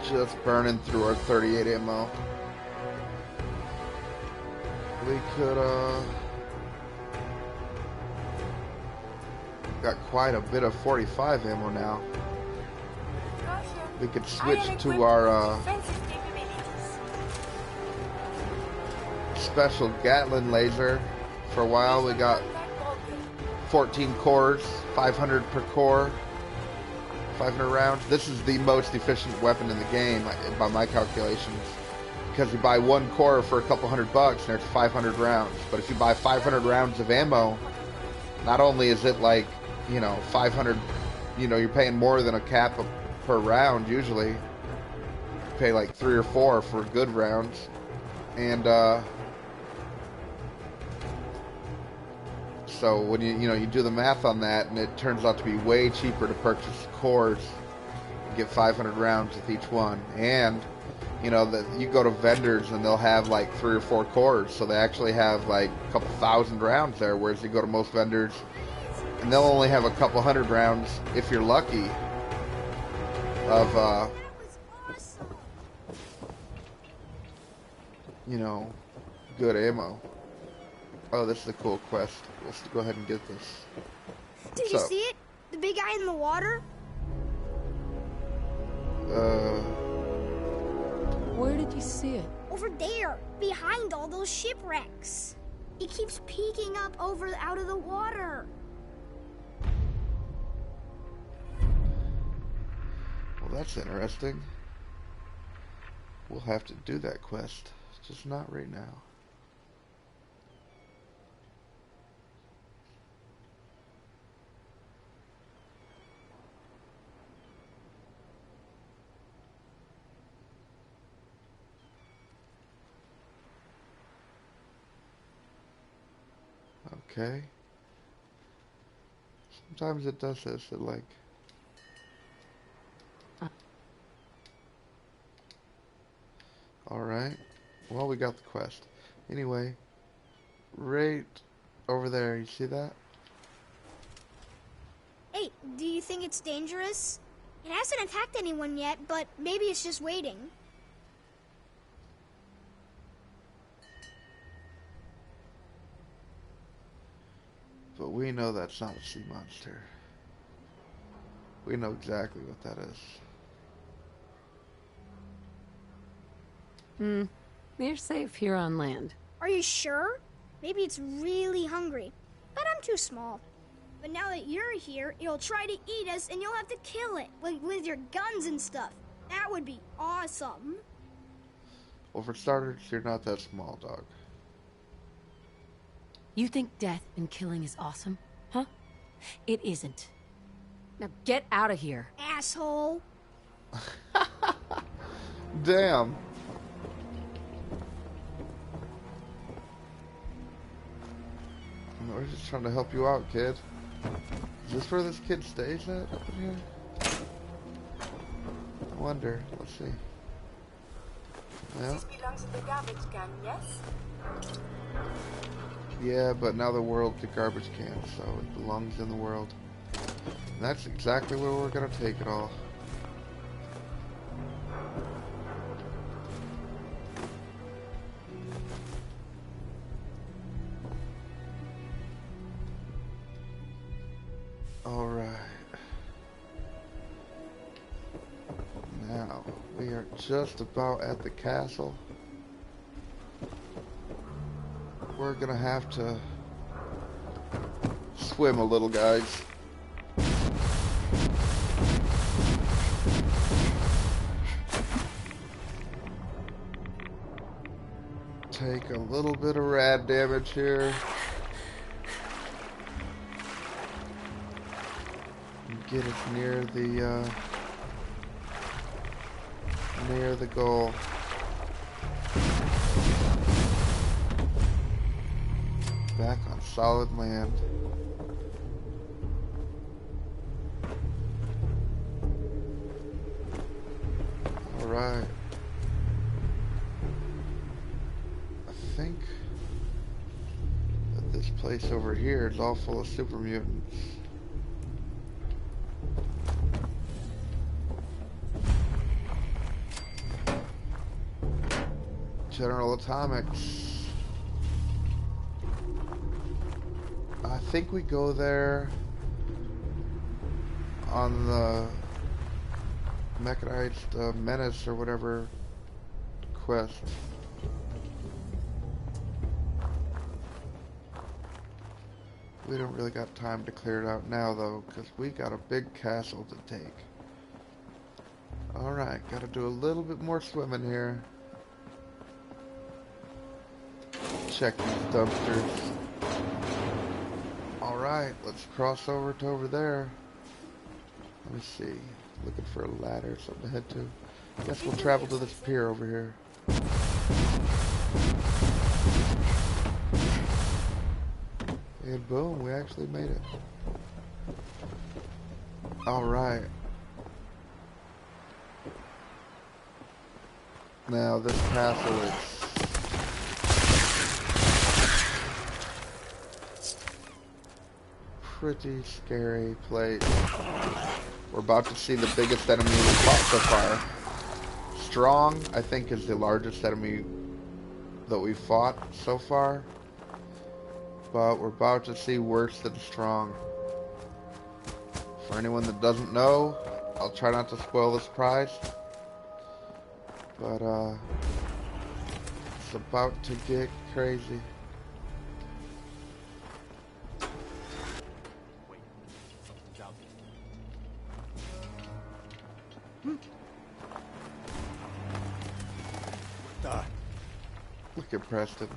Just burning through our 38 ammo. We could, got quite a bit of 45 ammo now. We could switch to our special Gatling laser. For a while we got 14 cores, 500 per core, 500 rounds. This is the most efficient weapon in the game by my calculations, because you buy one core for a couple $100 and there's 500 rounds. But if you buy 500 rounds of ammo, not only is it like, you know, 500, you know, you're paying more than a cap per round usually. You pay like 3 or 4 for good rounds. And, so when you do the math on that, and it turns out to be way cheaper to purchase cores and get 500 rounds with each one. And, you know, that you go to vendors and they'll have like 3 or 4 cores, so they actually have like a couple thousand rounds there, whereas you go to most vendors and they'll only have a couple $100 rounds, if you're lucky, of, you know, good ammo. Oh, this is a cool quest. Let's go ahead and get this. Did you see it? The big guy in the water? Where did you see it? Over there, behind all those shipwrecks. It keeps peeking up out of the water. Well, that's interesting. We'll have to do that quest, just not right now. Okay. Sometimes it does this, it like... Alright. Well, we got the quest. Anyway, right over there, you see that? Hey, do you think it's dangerous? It hasn't attacked anyone yet, but maybe it's just waiting. But we know that's not a sea monster. We know exactly what that is. You're safe here on land. Are you sure? Maybe it's really hungry, but I'm too small. But now that you're here, it'll try to eat us and you'll have to kill it, like with your guns and stuff. That would be awesome. Well, for starters, you're not that small, dog. You think death and killing is awesome? Huh? It isn't. Now get out of here. Asshole. Damn. We're just trying to help you out, kid. Is this where this kid stays at? Up in here? I wonder. Let's see. Well, This belongs in the garbage can, yes? yeah, but now the world's a garbage can, so it belongs in the world. And that's exactly where we're gonna take it all. Alright. Now, we are just about at the castle. We're gonna have to swim a little, guys. Take a little bit of rad damage here. Get us near the goal. Back on solid land. All right. I think that this place over here is all full of super mutants. General Atomics. I think we go there on the mechanized menace or whatever quest. We don't really got time to clear it out now though, because we got a big castle to take. Alright, gotta do a little bit more swimming here. Check these dumpsters. Alright, let's cross over to over there. Let me see. Looking for a ladder or something to head to. Guess we'll travel to this pier over here. And boom, we actually made it. Alright. Now this castle is pretty scary place. We're about to see the biggest enemy we've fought so far. Strong, I think, is the largest enemy that we've fought so far. But we're about to see worse than Strong. For anyone that doesn't know, I'll try not to spoil the surprise. But, it's about to get crazy. Look at Preston.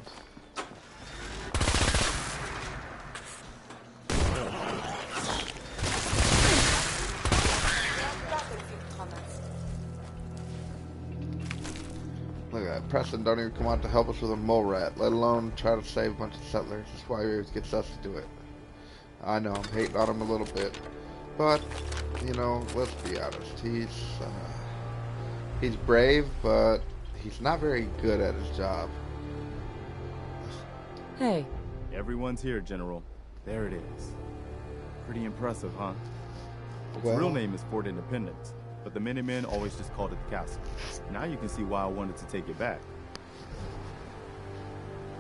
Look at that. Preston don't even come out to help us with a mole rat, let alone try to save a bunch of settlers. That's why he always gets us to do it. I know, I'm hating on him a little bit. But, you know, let's be honest. He's brave, but he's not very good at his job. Hey. Everyone's here, General. There it is. Pretty impressive, huh? Its Well, real name is Fort Independence, but the Minutemen always just called it the castle. Now you can see why I wanted to take it back.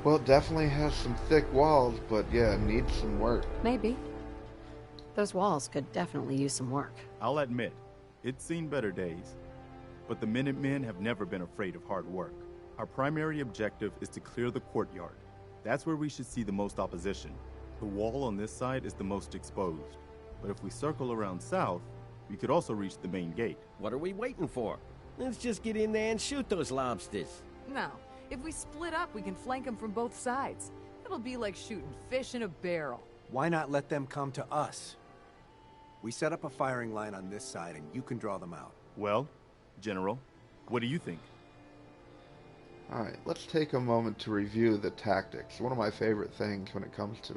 well, it definitely has some thick walls, but yeah, it needs some work. Maybe. Those walls could definitely use some work. I'll admit, it's seen better days. But the Minutemen have never been afraid of hard work. Our primary objective is to clear the courtyard. That's where we should see the most opposition. The wall on this side is the most exposed. But if we circle around south, we could also reach the main gate. What are we waiting for? Let's just get in there and shoot those lobsters. No. If we split up, we can flank them from both sides. It'll be like shooting fish in a barrel. Why not let them come to us? We set up a firing line on this side, and you can draw them out. Well, General, what do you think? Alright, let's take a moment to review the tactics. One of my favorite things when it comes to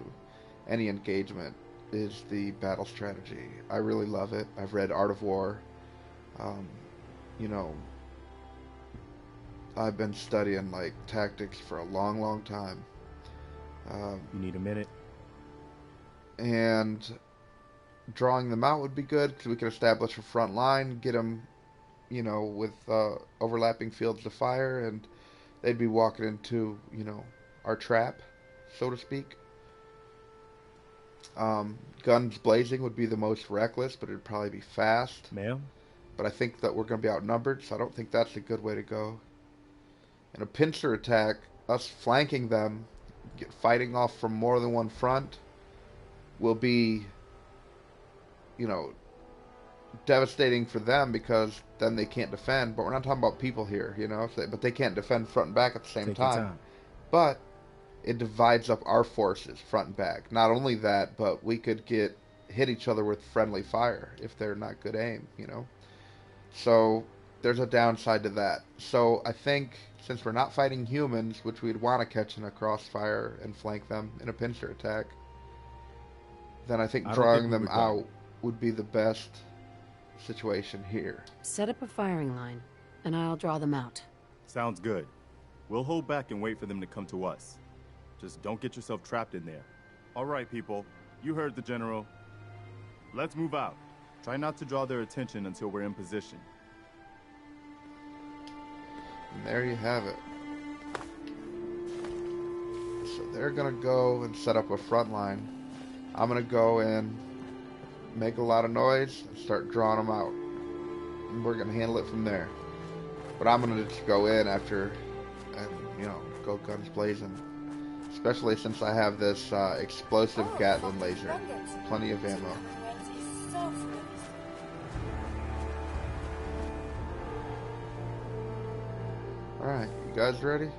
any engagement is the battle strategy. I really love it. I've read Art of War. You know, I've been studying like tactics for a long time. You need a minute? And drawing them out would be good because we could establish a front line, get them, you know, with overlapping fields of fire, and they'd be walking into, you know, our trap, so to speak. Guns blazing would be the most reckless, but it'd probably be fast. Ma'am? But I think that we're going to be outnumbered, so I don't think that's a good way to go. In a pincer attack, us flanking them, fighting off from more than one front, will be, you know, devastating for them because then they can't defend. But we're not talking about people here, you know, but they can't defend front and back at the same time. But it divides up our forces front and back. Not only that, but we could hit each other with friendly fire if they're not good aim, you know. So there's a downside to that. So I think since we're not fighting humans, which we'd want to catch in a crossfire and flank them in a pincer attack, then I think drawing them out would be the best situation here. Set up a firing line, and I'll draw them out. Sounds good. We'll hold back and wait for them to come to us. Just don't get yourself trapped in there. All right, people. You heard the General. Let's move out. Try not to draw their attention until we're in position. And there you have it. So they're going to go and set up a front line. I'm going to go and make a lot of noise and start drawing them out. And we're going to handle it from there. But I'm going to just go in after and, you know, go guns blazing. Especially since I have this explosive Gatling laser. Plenty of ammo. Alright, you guys ready?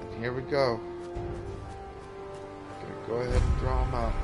And here we go. Gonna go ahead and draw them out.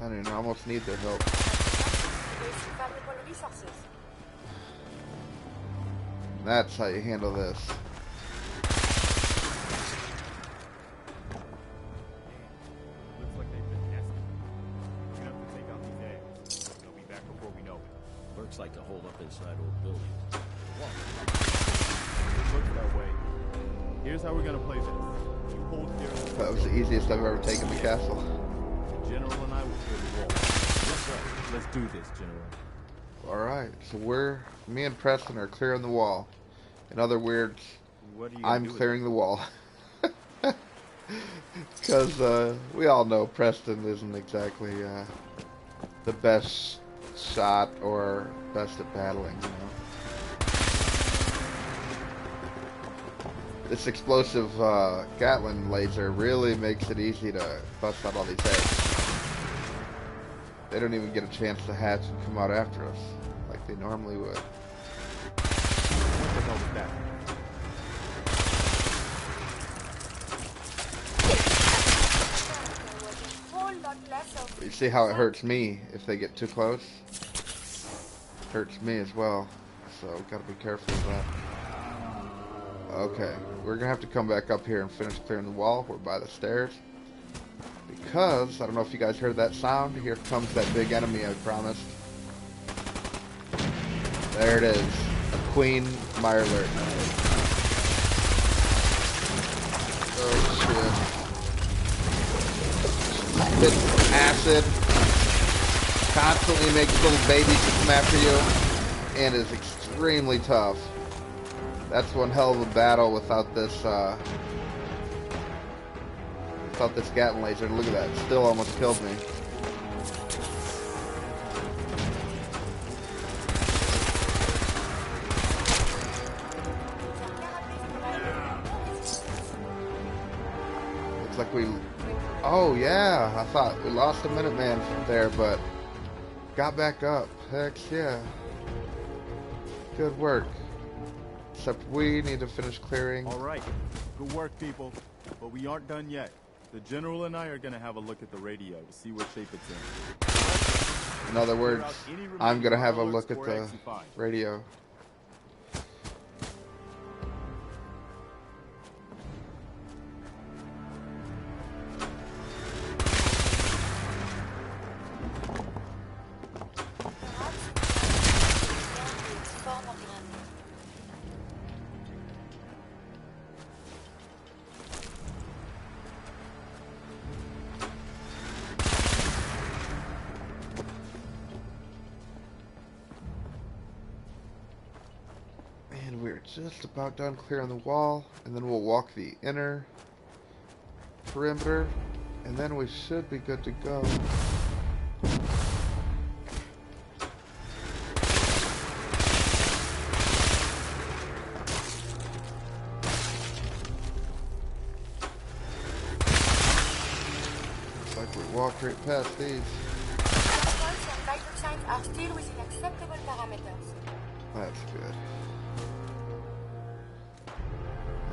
I don't know, I almost need their help. That's how you handle this. Looks like they've been nesting. We're gonna have to take out these eggs. They'll be back before we know it. Works like to hold up inside old buildings. It looks that way. Here's how we're gonna play this. You hold here. That was the easiest I've ever taken the castle. The General and I will clear the wall. Yes, sir. Let's do this, General. Alright, so me and Preston are clearing the wall. In other words, I'm clearing the wall. Because we all know Preston isn't exactly the best shot or best at battling, you know. This explosive Gatling laser really makes it easy to bust out all these eggs. They don't even get a chance to hatch and come out after us like they normally would. What the hell was that? You see how it hurts me if they get too close? Hurts me as well, so gotta be careful of that. Okay, we're gonna have to come back up here and finish clearing the wall. We're by the stairs. Because, I don't know if you guys heard that sound. Here comes that big enemy I promised. There it is. A Queen Mirelurk. Oh shit. Hit acid. constantly makes little babies to come after you, and is extremely tough. That's one hell of a battle without this Gatling laser. Look at that, it still almost killed me. Looks like we... Oh yeah, I thought we lost a Minuteman from there, but got back up. Heck yeah. Good work. Except we need to finish clearing. Alright, good work people, but we aren't done yet. The General and I are gonna have a look at the radio to see what shape it's in. In other words, I'm gonna have a look at the radio. Just about done clearing the wall, and then we'll walk the inner perimeter, and then we should be good to go. Looks like we walked right past these. Vital signs are still within acceptable parameters. That's good.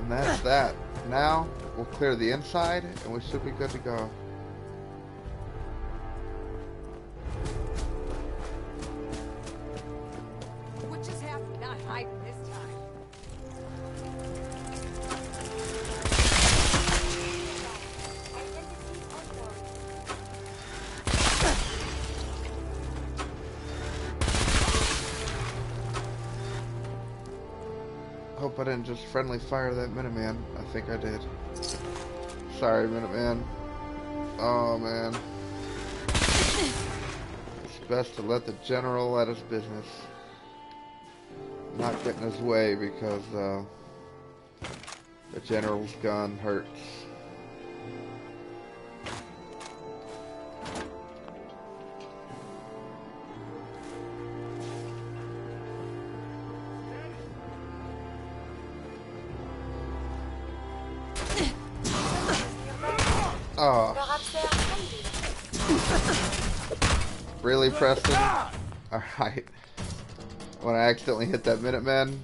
And that's that. Now, we'll clear the inside, and we should be good to go. What just happened? Not hiding this time. Hope I didn't just friendly fire that Minuteman. I think I did. Sorry, Minuteman. Oh, man. It's best to let the General at his business. Not get in his way because the General's gun hurts. Oh. Really, Preston? Alright. When I accidentally hit that Minuteman,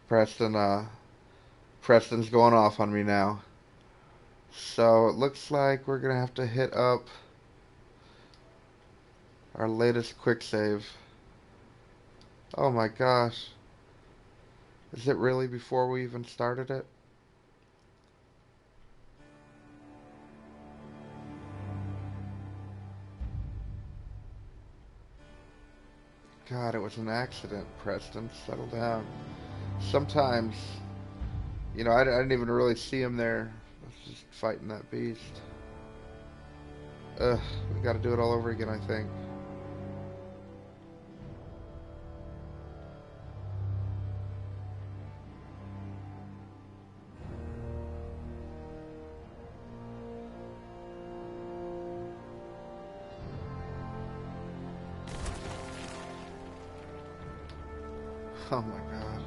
Preston's going off on me now. So it looks like we're gonna have to hit up our latest quick save. Oh my gosh. Is it really before we even started it? God, it was an accident, Preston. Settle down. Sometimes, you know, I didn't even really see him there. I was just fighting that beast. We gotta do it all over again, I think. Oh my god.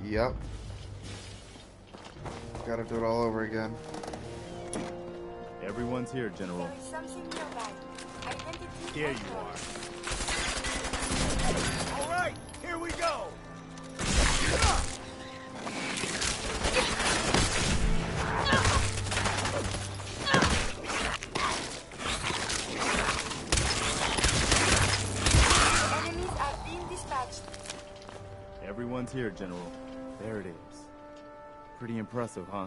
Yep. Gotta do it all over again. Everyone's here, General. There is something nearby. Identity. Here you are. All right, here we go. Enemies are being dispatched. Everyone's here, General. There it is. Pretty impressive, huh?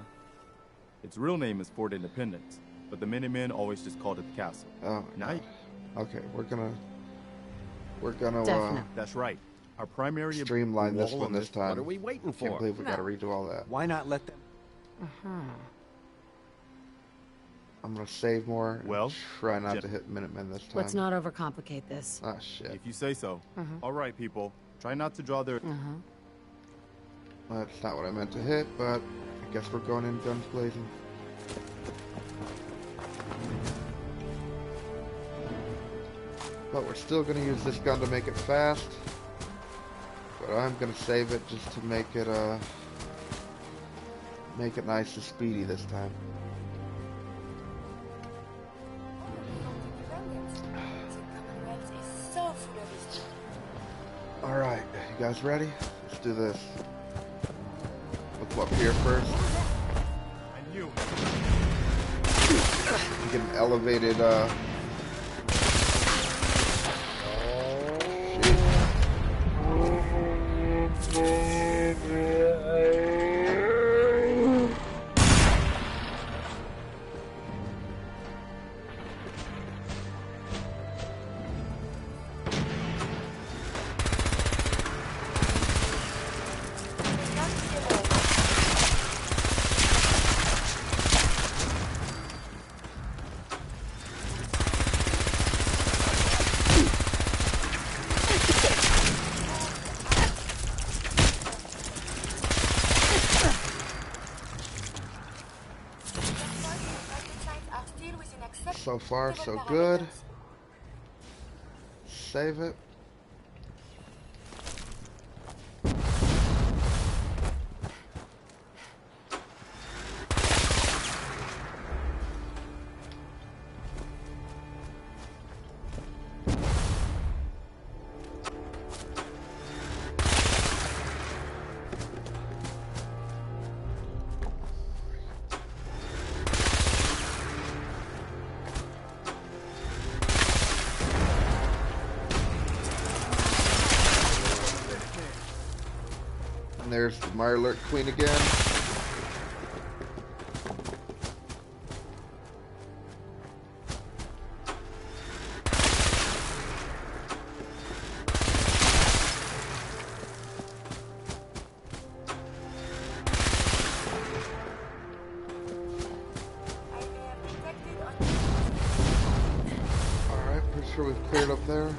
Its real name is Fort Independence, but the Minutemen always just called it the castle. Oh, now, okay, we're gonna that's right. Our primary streamline this one this time. What are we waiting for? Can't believe we gotta redo all that. Why not let them... I'm gonna save more. And Well, try not to hit Minutemen this time. Let's not overcomplicate this. Ah, shit. If you say so. All right, people. Try not to draw their... That's not what I meant to hit, but I guess we're going in guns blazing. But we're still gonna use this gun to make it fast. But I'm gonna save it just to make it nice and speedy this time. Alright, you guys ready? Let's do this. Let's go up here first. And you. Get an elevated, so far, so good. Save it. There's the Mirelurk Queen again. Alright, pretty sure we've cleared up there.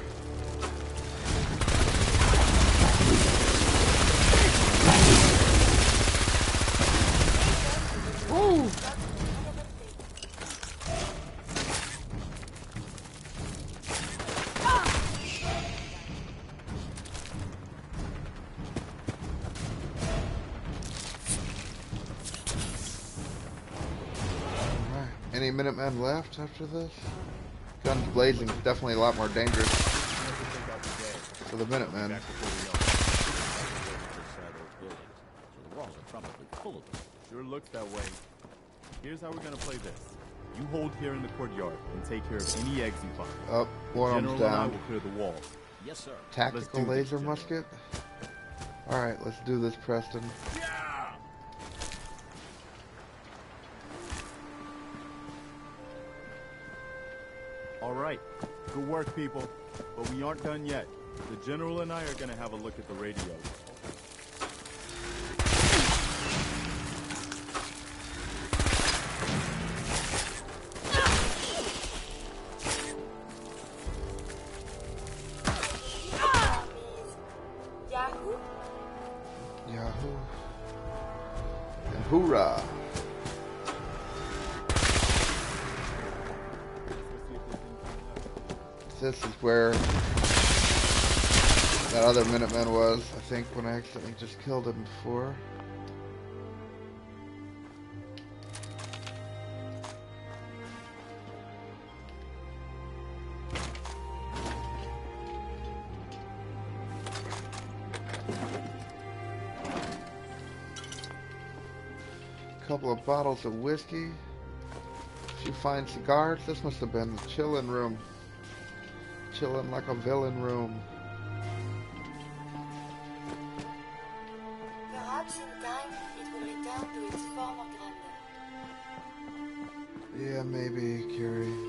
Any Minutemen left after this? Guns blazing is definitely a lot more dangerous for the Minutemen. Sure looks that way. Here's how we're gonna play this. You hold here in the courtyard and take care of any eggs you find. Oh, one of them's down. Will clear the walls. Yes, sir. Tactical laser musket. Alright, let's do this, Preston. Alright, good work, people. But we aren't done yet. The General and I are gonna have a look at the radio. Yahoo. And hoorah. This is where that other Minuteman was, I think, when I accidentally just killed him before. Couple of bottles of whiskey, a few fine cigars. This must have been the chillin' room. Chillin' like a villain room. Perhaps in time it will return to its former grandeur. Yeah, maybe, Curie.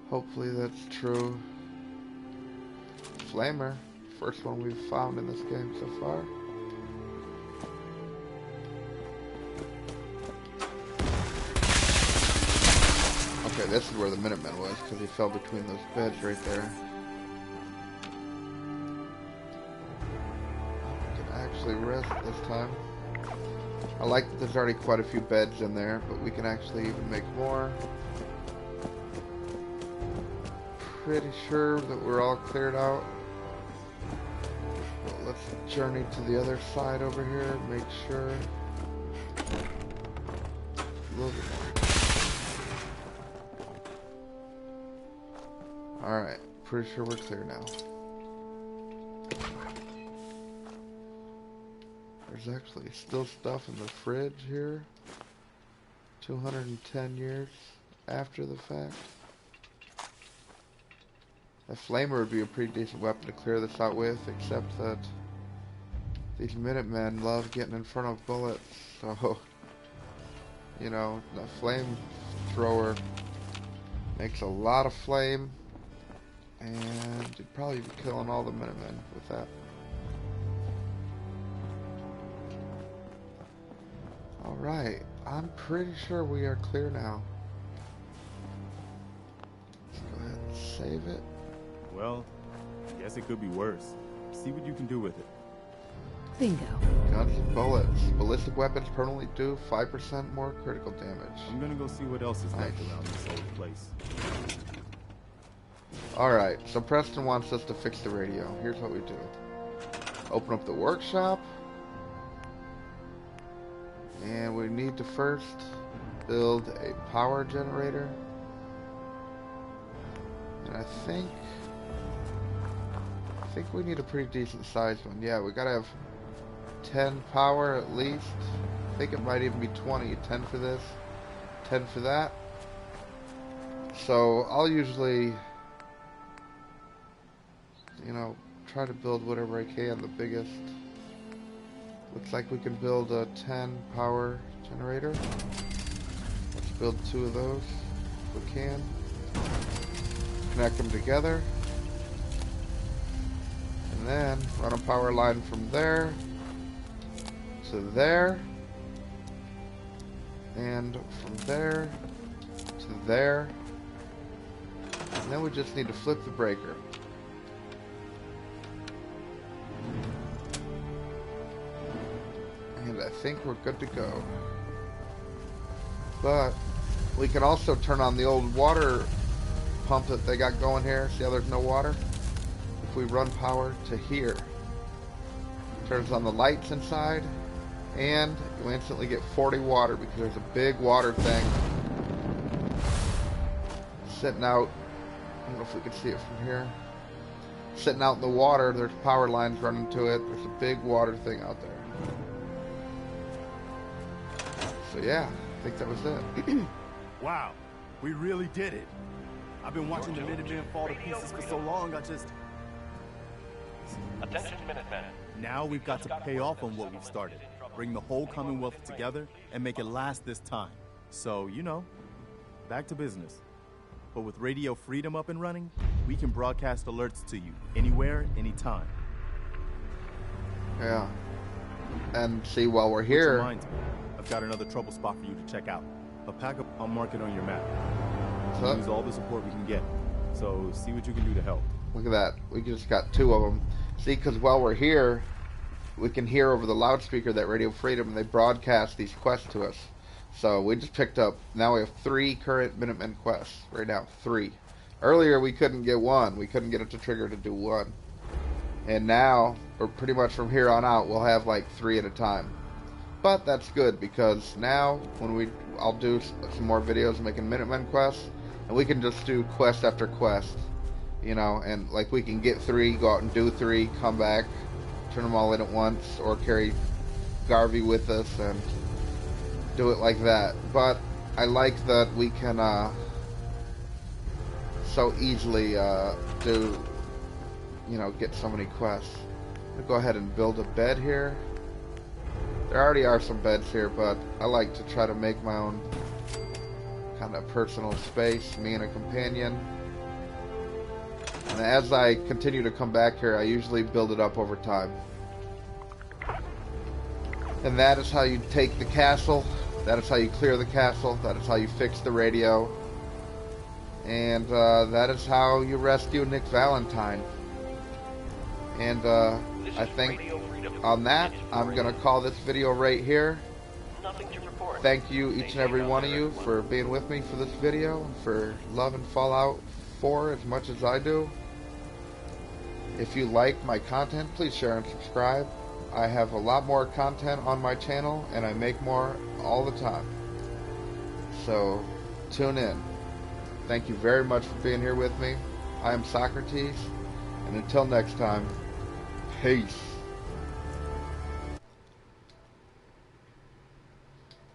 Hopefully that's true. Flamer, first one we've found in this game so far. this is where the Minuteman was, because he fell between those beds right there. We can actually rest this time. I like that there's already quite a few beds in there, but we can actually even make more. Pretty sure that we're all cleared out. Well, let's journey to the other side over here, make sure. A little bit more. Alright, pretty sure we're clear now. There's actually still stuff in the fridge here. 210 years after the fact. A flamer would be a pretty decent weapon to clear this out with, except that these Minutemen love getting in front of bullets, so, you know, the flamethrower makes a lot of flame, and you'd probably be killing all the Minutemen with that. Alright, I'm pretty sure we are clear now. Let's go ahead and save it. Well, I guess it could be worse. See what you can do with it. Bingo. Guns and bullets. Ballistic weapons permanently do 5% more critical damage. I'm gonna go see what else is left around this old place. Alright, so Preston wants us to fix the radio. Here's what we do. Open up the workshop. And we need to first build a power generator. And I think we need a pretty decent sized one. Yeah, we gotta have 10 power at least. I think it might even be 20. 10 for this, 10 for that. So I'll usually, you know, try to build whatever I can, the biggest. Looks like we can build a 10 power generator. Let's build 2 of those if we can. Connect them together. And then run a power line from there to there. And from there to there. And then we just need to flip the breaker. And I think we're good to go. But we can also turn on the old water pump that they got going here. See how there's no water? If we run power to here, turns on the lights inside, and you instantly get 40 water because there's a big water thing sitting out. I don't know if we can see it from here. Sitting out in the water, there's power lines running to it. There's a big water thing out there. So yeah, I think that was it. Wow, we really did it. I've been watching the Minutemen fall to pieces for so long, I just... Attention Minutemen. Now we've got to pay off on what we've started. Bring the whole Commonwealth together and make it last this time. So, you know, back to business. But with Radio Freedom up and running, we can broadcast alerts to you anywhere, anytime. Yeah. And see, while we're here... Which reminds me, I've got another trouble spot for you to check out. A pack-up, I'll mark it on your map. We'll use all the support we can get. So, see what you can do to help. Look at that. We just got 2 of them. See, because while we're here, we can hear over the loudspeaker that Radio Freedom, and they broadcast these quests to us. So we just picked up, now we have 3 current Minutemen quests. Right now, 3. Earlier we couldn't get 1. We couldn't get it to trigger to do 1. And now, or pretty much from here on out, we'll have like 3 at a time. But that's good, because now, when I'll do some more videos making Minutemen quests, and we can just do quest after quest. You know, and like we can get 3, go out and do 3, come back, turn them all in at once, or carry Garvey with us and do it like that. But I like that we can so easily do, you know, get so many quests. I'll go ahead and build a bed here. There already are some beds here, but I like to try to make my own kind of personal space, me and a companion. And as I continue to come back here, I usually build it up over time. And that is how you take the castle. That is how you clear the castle. That is how you fix the radio. And that is how you rescue Nick Valentine. And I think on that, I'm going to call this video right here. Thank you, each and every one of you, for being with me for this video, and for loving Fallout 4 as much as I do. If you like my content, please share and subscribe. I have a lot more content on my channel, and I make more all the time. So, tune in. Thank you very much for being here with me. I am Socrates, and until next time, peace.